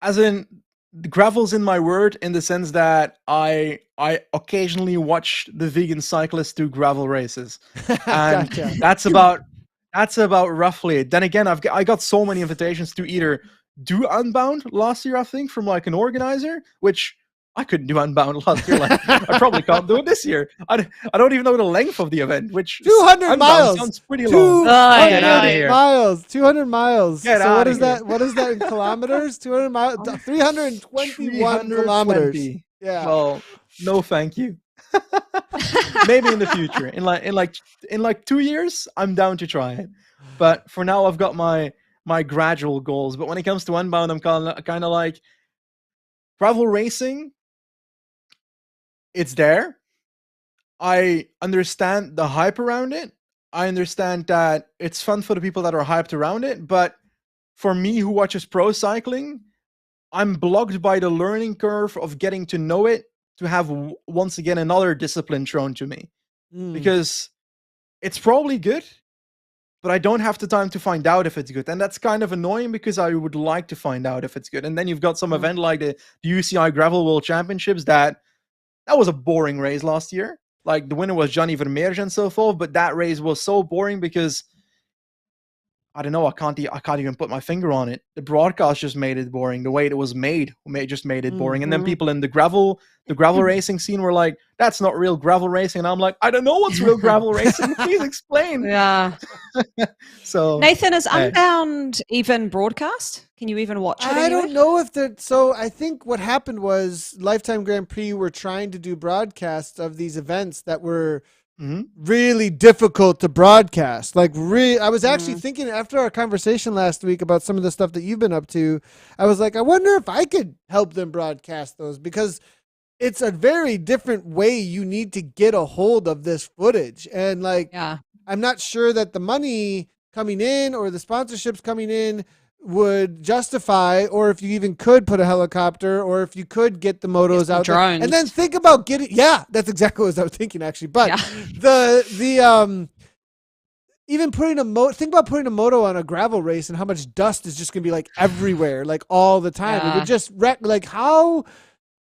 As in, the gravel's in my word, in the sense that I occasionally watch the vegan cyclists do gravel races, and Gotcha. that's about roughly it. Then again, I got so many invitations to either do Unbound last year, I think, from like an organizer, which I couldn't do Unbound last year. Like, I probably can't do it this year. I don't even know the length of the event, which 200 Unbound miles sounds pretty long. Get out of here. 200 miles. Get so what outta is here. that? What is that in kilometers? 200 miles, 321 kilometers. Yeah. Well, no, thank you. Maybe in the future, in like 2 years, I'm down to try it. But for now, I've got my gradual goals. But when it comes to Unbound, I'm kind of like, gravel racing, it's there. I understand the hype around it. I understand that it's fun for the people that are hyped around it. But for me, who watches pro cycling, I'm blocked by the learning curve of getting to know it, to have once again another discipline thrown to me. Because it's probably good, but I don't have the time to find out if it's good. And that's kind of annoying, because I would like to find out if it's good. And then you've got some event like the UCI Gravel World Championships that was a boring race last year. Like, the winner was Johnny Vermeersch and so forth, but that race was so boring because, I don't know, I can't even put my finger on it. The broadcast just made it boring. The way it was made just made it boring. And then people in the gravel racing scene were like, that's not real gravel racing. And I'm like, I don't know what's real gravel racing. Please explain. Yeah. So, Nathan, is Unbound even broadcast? Can you even watch it? I don't know if that. So I think what happened was Lifetime Grand Prix were trying to do broadcasts of these events that were really difficult to broadcast. Like, I was actually thinking, after our conversation last week about some of the stuff that you've been up to, I was like, I wonder if I could help them broadcast those, because it's a very different way you need to get a hold of this footage. And like, I'm not sure that the money coming in or the sponsorships coming in would justify, or if you even could put a helicopter, or if you could get the motos out there, and then think about getting. Yeah, that's exactly what I was thinking actually. But even putting think about putting a moto on a gravel race and how much dust is just gonna be like everywhere, like all the time. It would just wreck. Like how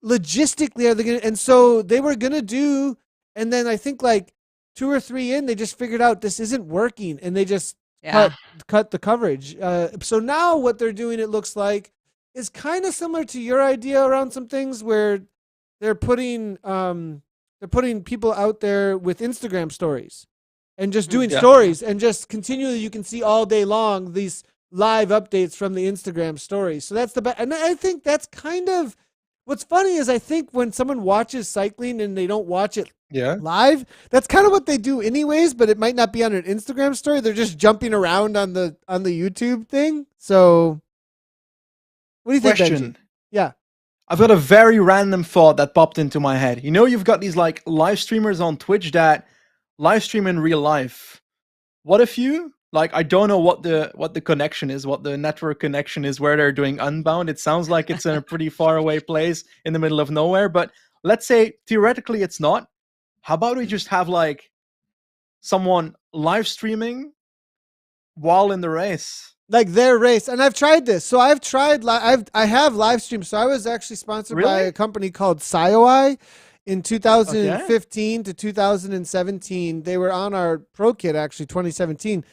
logistically are they gonna? And so they were gonna do, and then I think like 2 or 3 in, they just figured out this isn't working, and they just cut the coverage. So now what they're doing, it looks like, is kind of similar to your idea around some things where they're putting people out there with Instagram stories and just doing stories and just continually you can see all day long these live updates from the Instagram stories. So that's the best. And I think that's kind of what's funny is I think when someone watches cycling and they don't watch it live, that's kind of what they do anyways, but it might not be on an Instagram story. They're just jumping around on the YouTube thing. So what do you think, Benji? Yeah. I've got a very random thought that popped into my head. You know, you've got these like live streamers on Twitch that live stream in real life. What if you, like, I don't know what the connection is, what the network connection is where they're doing Unbound. It sounds like it's in a pretty far away place in the middle of nowhere, but let's say theoretically it's not. How about we just have like someone live streaming while in the race? Like their race. And I've tried this. So I've tried, I have live streamed. So I was actually sponsored by a company called SciOI in 2015 to 2017. They were on our Pro Kit, actually, 2017.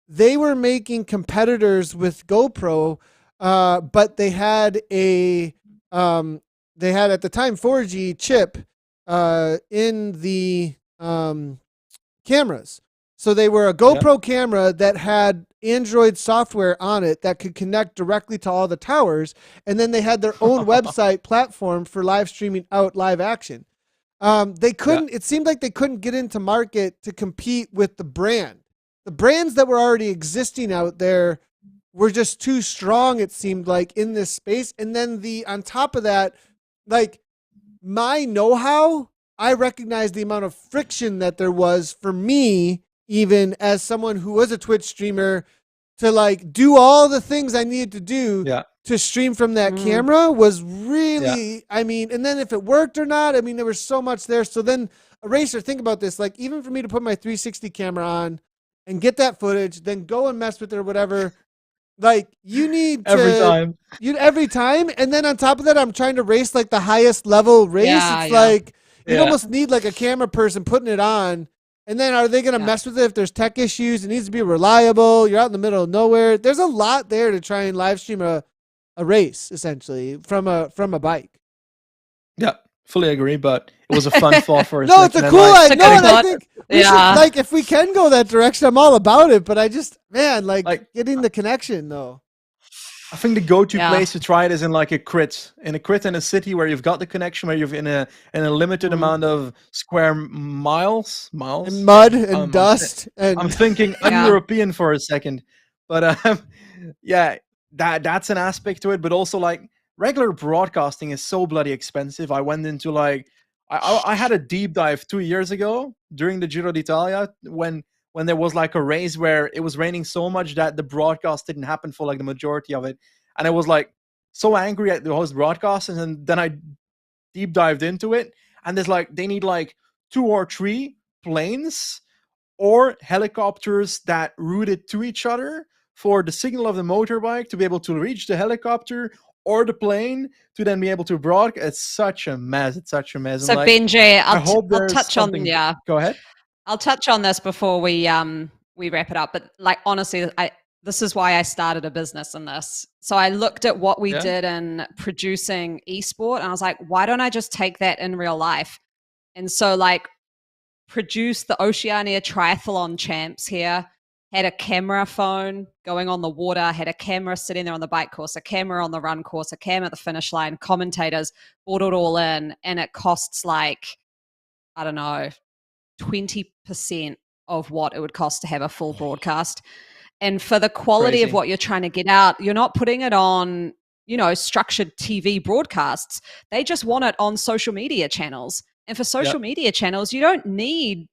They were making competitors with GoPro, but they had at the time 4G chip in the cameras. So they were a GoPro camera that had Android software on it that could connect directly to all the towers. And then they had their own website platform for live streaming out live action. They couldn't, it seemed like they couldn't get into market to compete with the brand. The brands that were already existing out there were just too strong, it seemed like, in this space. And then on top of that, like my know-how, I recognized the amount of friction that there was for me, even as someone who was a Twitch streamer, to like do all the things I needed to do to stream from that camera was really, I mean, and then if it worked or not, I mean, there was so much there. So then a racer, think about this, like even for me to put my 360 camera on and get that footage, then go and mess with it or whatever, like you need to every time. And then on top of that, I'm trying to race like the highest level race. It's like, you almost need like a camera person putting it on. And then are they going to mess with it if there's tech issues? It needs to be reliable. You're out in the middle of nowhere. There's a lot there to try and live stream a race, essentially, from a bike. Yeah, fully agree, but it was a fun thought for us. No, it's a cool idea. No, and I think we should, like, if we can go that direction, I'm all about it. But I just, man, like getting the connection, though. I think the go-to place to try it is in like a crit in a city where you've got the connection, where you've in a limited amount of square miles and mud and dust. And I'm thinking un-European for a second, but that's an aspect to it. But also like regular broadcasting is so bloody expensive. I went into like I had a deep dive 2 years ago during the Giro d'Italia when there was like a race where it was raining so much that the broadcast didn't happen for like the majority of it. And I was like so angry at the host broadcasters. And then I deep dived into it. And there's like, they need like 2 or 3 planes or helicopters that routed to each other for the signal of the motorbike to be able to reach the helicopter or the plane to then be able to broadcast. It's such a mess. So like, Benji, I'll touch on, Go ahead. I'll touch on this before we wrap it up. But like honestly, this is why I started a business in this. So I looked at what we did in producing esport, and I was like, why don't I just take that in real life? And so like produce the Oceania Triathlon champs here, had a camera phone going on the water, had a camera sitting there on the bike course, a camera on the run course, a cam at the finish line, commentators, brought it all in, and it costs like, I don't know, 20% of what it would cost to have a full broadcast. And for the quality of what you're trying to get out, you're not putting it on, structured TV broadcasts. They just want it on social media channels. And for social media channels, you don't need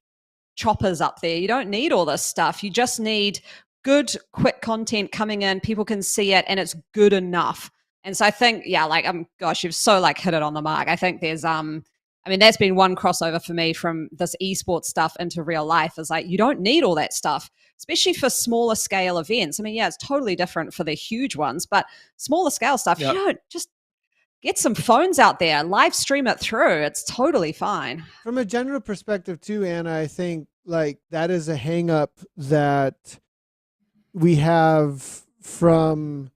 choppers up there. You don't need all this stuff. You just need good, quick content coming in. People can see it and it's good enough. And so I think, yeah, like, gosh, you've so like hit it on the mark. I think there's, I mean, that's been one crossover for me from this esports stuff into real life is like, you don't need all that stuff, especially for smaller scale events. I mean, yeah, it's totally different for the huge ones, but smaller scale stuff, you don't just get some phones out there, live stream it through. It's totally fine. From a general perspective too, Anna, I think like that is a hang up that we have from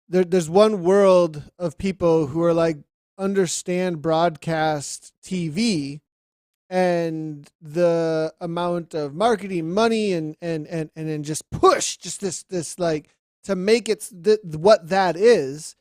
there's one world of people who are like understand broadcast TV and the amount of marketing money and just push just this like to make it what that is.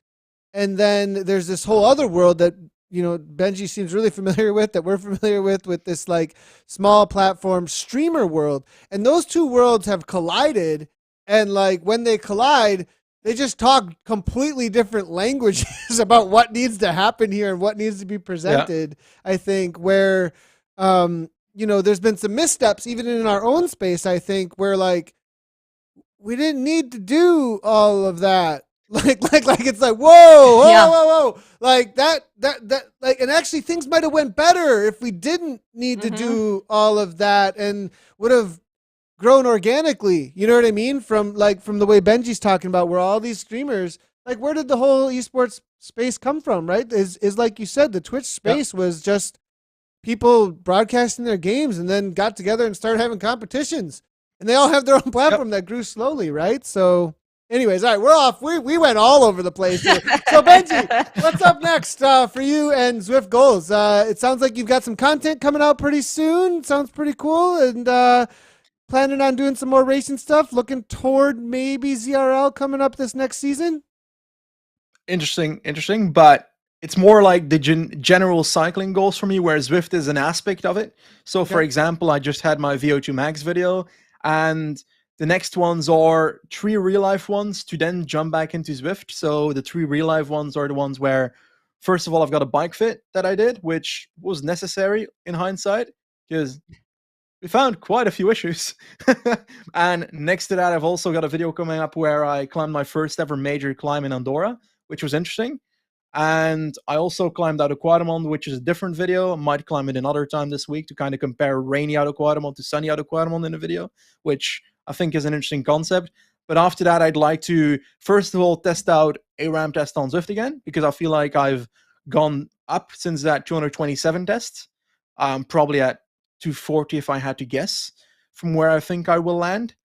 And then there's this whole other world that, you know, Benji seems really familiar with, that we're familiar with this like small platform streamer world. And those two worlds have collided. And like when they collide, they just talk completely different languages about what needs to happen here and what needs to be presented. I think where, you know, there's been some missteps even in our own space, I think, where like we didn't need to do all of that. Like it's like, whoa, like that, like, and actually things might have went better if we didn't need to do all of that and would have grown organically. You know what I mean? From the way Benji's talking about, where all these streamers, like, where did the whole esports space come from? Right? Is like you said, the Twitch space was just people broadcasting their games and then got together and started having competitions, and they all have their own platform that grew slowly. Right? So. Anyways, all right, we're off. We went all over the place here. So, Benji, what's up next for you and Zwift Goals? It sounds like you've got some content coming out pretty soon. Sounds pretty cool. And planning on doing some more racing stuff, looking toward maybe ZRL coming up this next season? Interesting. But it's more like the general cycling goals for me, where Zwift is an aspect of it. So, for example, I just had my VO2 Max video, and the next ones are 3 real-life ones to then jump back into Zwift. So the 3 real-life ones are the ones where, first of all, I've got a bike fit that I did, which was necessary in hindsight, because we found quite a few issues. And next to that, I've also got a video coming up where I climbed my first ever major climb in Andorra, which was interesting. And I also climbed Alto Quadramon, which is a different video. I might climb it another time this week to kind of compare rainy Alto Quadramon to sunny Alto Quadramon in a video, which I think is an interesting concept. But after that, I'd like to, first of all, test out a ramp test on Zwift again, because I feel like I've gone up since that 227 test. Probably at 240 if I had to guess from where I think I will land.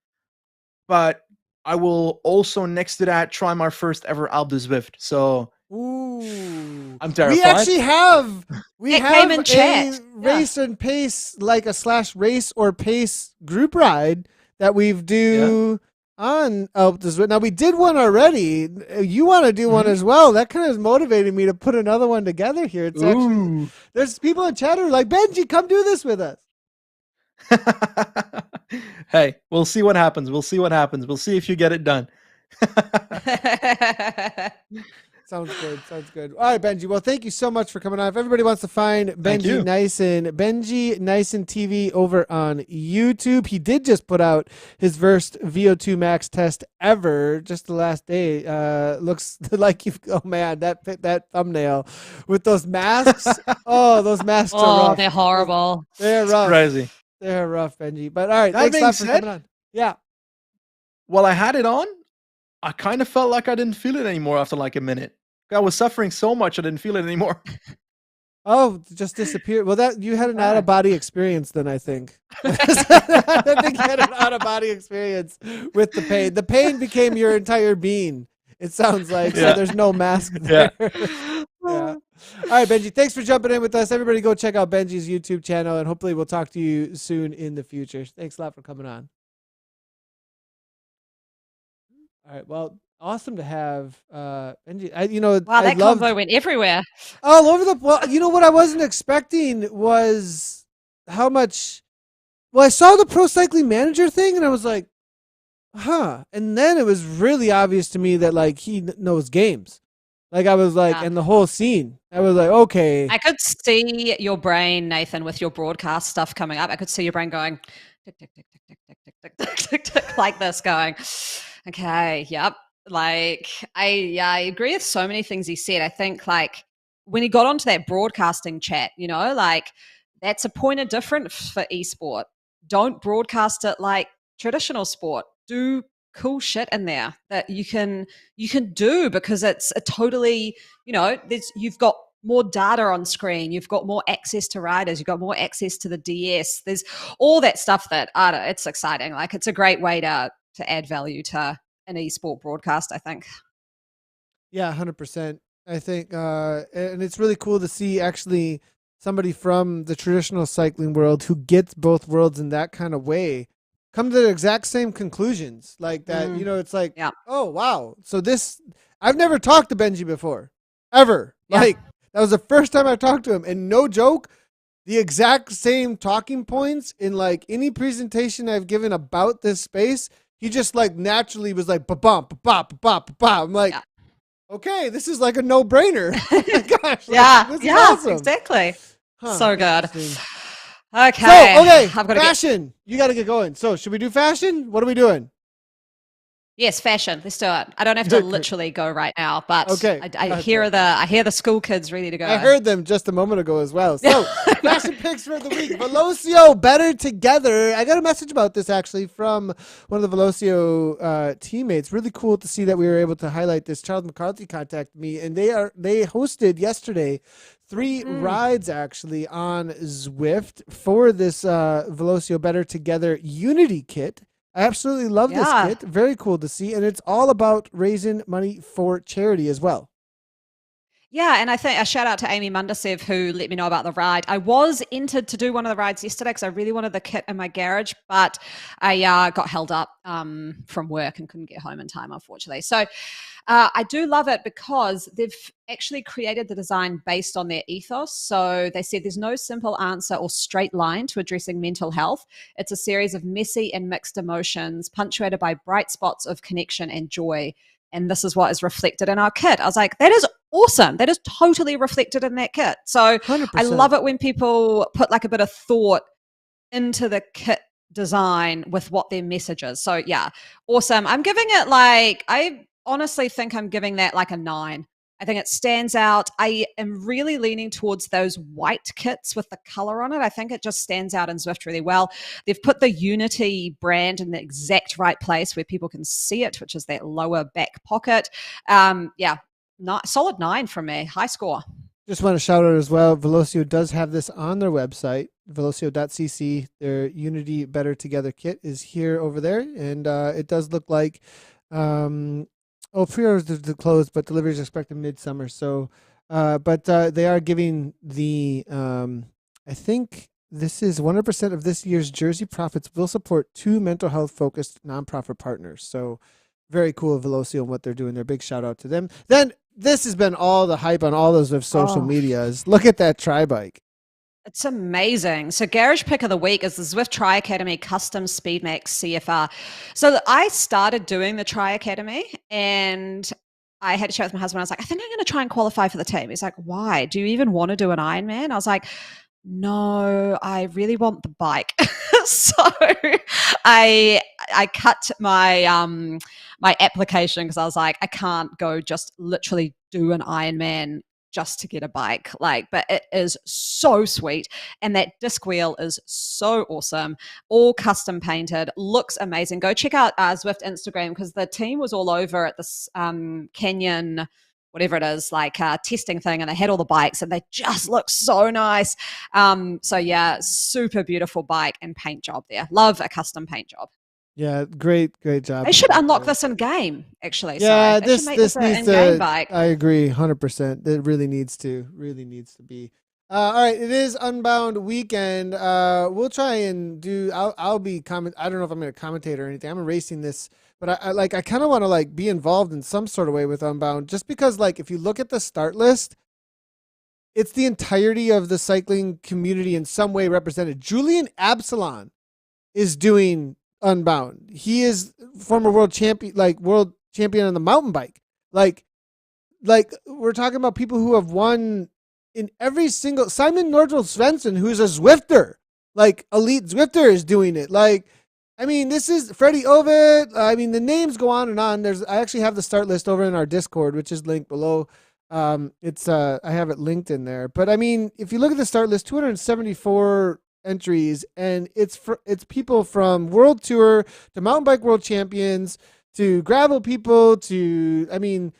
But I will also, next to that, try my first ever Alpe de Zwift. So I'm terrified. We actually have a race and pace, like a /race or pace group ride that we've do on Alpe de Zwift. Now, we did one already. You want to do one as well. That kind of motivated me to put another one together here. It's actually, there's people in chat who are like, Benji, come do this with us. Hey, we'll see what happens. We'll see if you get it done. Sounds good. All right, Benji. Well, thank you so much for coming on. If everybody wants to find Benji Naesen TV over on YouTube, he did just put out his first VO2 Max test ever just the last day. Looks like oh man, that thumbnail with those masks. Those masks are rough. They're horrible. They're rough. Crazy. They're rough, Benji. But all right, that thanks a lot for coming on. Yeah. While I had it on, I kind of felt like I didn't feel it anymore after like a minute. I was suffering so much I didn't feel it anymore. Oh, just disappeared. Well, that you had an out of body experience then, I think. I think you had an out of body experience with the pain. The pain became your entire being. It sounds like so. There's no mask there. Yeah. All right, Benji. Thanks for jumping in with us. Everybody, go check out Benji's YouTube channel, and hopefully, we'll talk to you soon in the future. Thanks a lot for coming on. All right. Well, awesome to have Benji. Wow, that convo went everywhere. All over the. Well, you know what I wasn't expecting was how much. Well, I saw the Pro Cycling Manager thing, and I was like, huh. And then it was really obvious to me that like he knows games. Like I was like, and the whole scene. I was like, okay. I could see your brain, Nathan, with your broadcast stuff coming up. I could see your brain going, tick, tick, tick, tick, tick, tick, tick, tick, tick, tick, tick, like this going, okay, yep. Like I agree with so many things he said. I think like when he got onto that broadcasting chat, like that's a point of difference for esport. Don't broadcast it like traditional sport. Do cool shit in there that you can do, because it's a totally, you've got more data on screen, you've got more access to riders, you've got more access to the DS. There's all that stuff that I don't know, it's exciting. Like it's a great way to add value to an esport broadcast, I think. Yeah, 100%. I think, and it's really cool to see actually somebody from the traditional cycling world who gets both worlds in that kind of way come to the exact same conclusions. Like that, it's like, oh, wow. So I've never talked to Benji before, ever. Yeah. Like that was the first time I talked to him, and no joke, the exact same talking points in like any presentation I've given about this space. He just like naturally was like, ba-bum, ba-bum, ba-bum, ba-bum. I'm like, okay, this is like a no-brainer. Oh my gosh. This is awesome. Exactly. So good. Okay. So, fashion. You got to get going. So should we do fashion? What are we doing? Yes, fashion. Let's do it. I don't have to literally go right now, but I hear the school kids ready to go. I heard them just a moment ago as well. So fashion picks for the week. Velocio Better Together. I got a message about this actually from one of the Velocio teammates. Really cool to see that we were able to highlight this. Charles McCarthy contacted me, and they hosted yesterday 3 rides actually on Zwift for this Velocio Better Together Unity kit. I absolutely love this kit. Very cool to see. And it's all about raising money for charity as well. Yeah, and I think a shout out to Amy Mundasev who let me know about the ride. I was entered to do one of the rides yesterday because I really wanted the kit in my garage, but I got held up from work and couldn't get home in time, unfortunately. So I do love it because they've actually created the design based on their ethos. So they said there's no simple answer or straight line to addressing mental health. It's a series of messy and mixed emotions punctuated by bright spots of connection and joy. And this is what is reflected in our kit. I was like, that is awesome. That is totally reflected in that kit. So 100%. I love it when people put like a bit of thought into the kit design with what their message is. So yeah, awesome. I'm giving it I honestly think I'm giving that like a 9. I think it stands out. I am really leaning towards those white kits with the color on it. I think it just stands out in Zwift really well. They've put the Unity brand in the exact right place where people can see it, which is that lower back pocket. Solid 9 from me. High score. Just want to shout out as well, Velocio does have this on their website, velocio.cc. Their Unity Better Together kit is here over there. And it does look like... pre-orders are closed, but delivery is expected midsummer. So, but they are giving the, I think this is 100% of this year's jersey profits will support 2 mental health focused nonprofit partners. So very cool of Velocio and what they're doing. Their big shout out to them. Then this has been all the hype on all those of social medias. Look at that tri-bike. It's amazing. So garage pick of the week is the Zwift Tri Academy Custom Speedmax CFR. So I started doing the Tri Academy and I had to chat with my husband. I was like, I think I'm going to try and qualify for the team. He's like, why? Do you even want to do an Ironman? I was like, no, I really want the bike. So I cut my my application because I was like, I can't go just literally do an Ironman just to get a bike, but it is so sweet. And that disc wheel is so awesome. All custom painted, looks amazing. Go check out Zwift Instagram because the team was all over at this Canyon, whatever it is, testing thing, and they had all the bikes and they just look so nice. So yeah, super beautiful bike and paint job there. Love a custom paint job. Yeah, great job. They should unlock this in game, actually. Yeah, sorry. This needs to. Bike. I agree, 100%. It really needs to be. All right, it is Unbound weekend. We'll try and do. I'll be comment. I don't know if I'm going to commentate or anything. I'm erasing this, but I kind of want to be involved in some sort of way with Unbound, just because if you look at the start list, it's the entirety of the cycling community in some way represented. Julian Absalon is doing Unbound. He is former world champion on the mountain bike. We're talking about people who have won in every single. Simon Nordvall Svensson, who's a Zwifter, like elite Zwifters doing it. Like, I mean, this is Freddie Ovid. I mean, the names go on and on. I actually have the start list over in our Discord, which is linked below. I have it linked in there. But I mean, if you look at the start list, 274 entries, and it's people from World Tour to mountain bike world champions to gravel people to, I mean,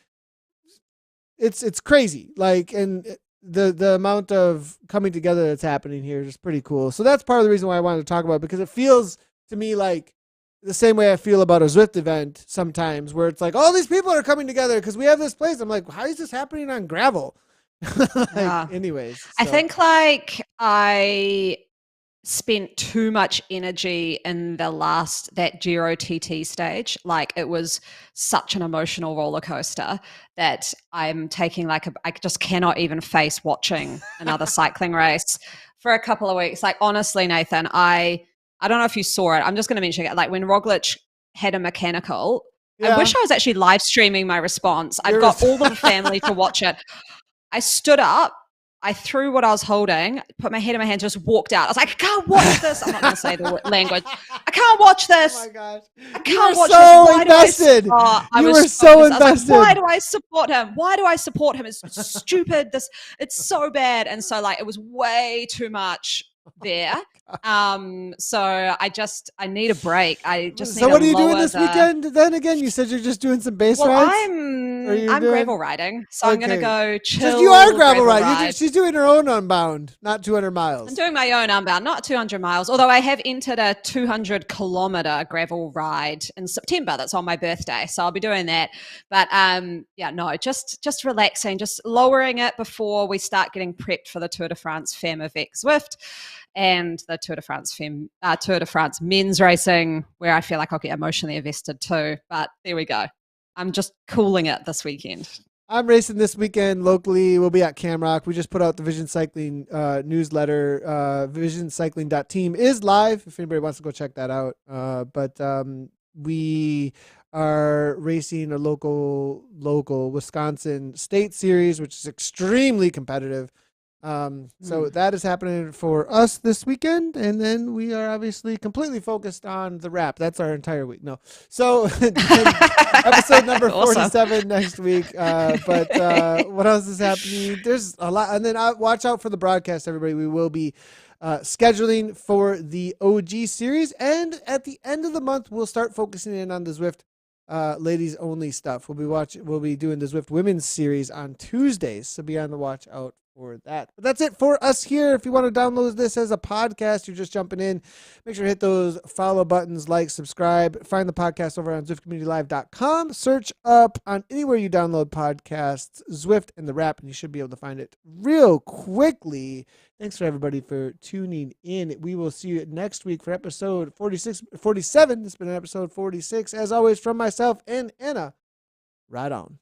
it's crazy. Like, and the amount of coming together that's happening here is pretty cool. So that's part of the reason why I wanted to talk about it, because it feels to me like the same way I feel about a Zwift event sometimes, where it's like all these people are coming together because we have this place. I'm like, how is this happening on gravel? Anyways, so. I think like I spent too much energy in that Giro TT stage. Like, it was such an emotional roller coaster that I'm taking I just cannot even face watching another cycling race for a couple of weeks. Like, honestly, Nathan, I don't know if you saw it. I'm just going to mention it. Like, when Roglic had a mechanical, I wish I was actually live streaming my response. I've got all the family to watch it. I stood up, I threw what I was holding, put my head in my hands, just walked out. I was like, I can't watch this. I'm not going to say the language. I can't watch this. Oh my gosh. I can't watch so this. Invested. You were so invested. Like, why do I support him? Why do I support him? It's stupid. It's so bad. And so like, it was way too much there. So I need a break. So what are you doing this weekend then again? You said you're just doing some base rides? I'm gravel riding. So I'm gonna go chill. You are gravel riding. She's doing her own Unbound, not 200 miles. I'm doing my own Unbound, not 200 miles, although I have entered a 200-kilometer gravel ride in September. That's on my birthday. So I'll be doing that. But just relaxing, just lowering it before we start getting prepped for the Tour de France Femme avec Zwift and the Tour de France men's racing, where I feel like I'll get emotionally invested too. But there we go. I'm just cooling it this weekend. I'm racing this weekend locally. We'll be at Camrock. We just put out the Vision Cycling newsletter. Visioncycling.team is live if anybody wants to go check that out. But we are racing a local Wisconsin state series, which is extremely competitive. So that is happening for us this weekend, and then we are obviously completely focused on the wrap. That's our entire week. No, so episode number 47 next week. But what else is happening? There's a lot, and then watch out for the broadcast, everybody. We will be scheduling for the OG series, and at the end of the month, we'll start focusing in on the Zwift ladies only stuff. We'll be doing the Zwift women's series on Tuesdays, so be on the watch out for that. But that's it for us here. If you want to download this as a podcast, you're just jumping in, make sure to hit those follow buttons, like, subscribe. Find the podcast over on ZwiftCommunityLive.com. Search up on anywhere you download podcasts, Zwift and the Wrap, and you should be able to find it real quickly. Thanks for everybody for tuning in. We will see you next week for episode 47. This has been episode 46. As always, from myself and Anna, right on.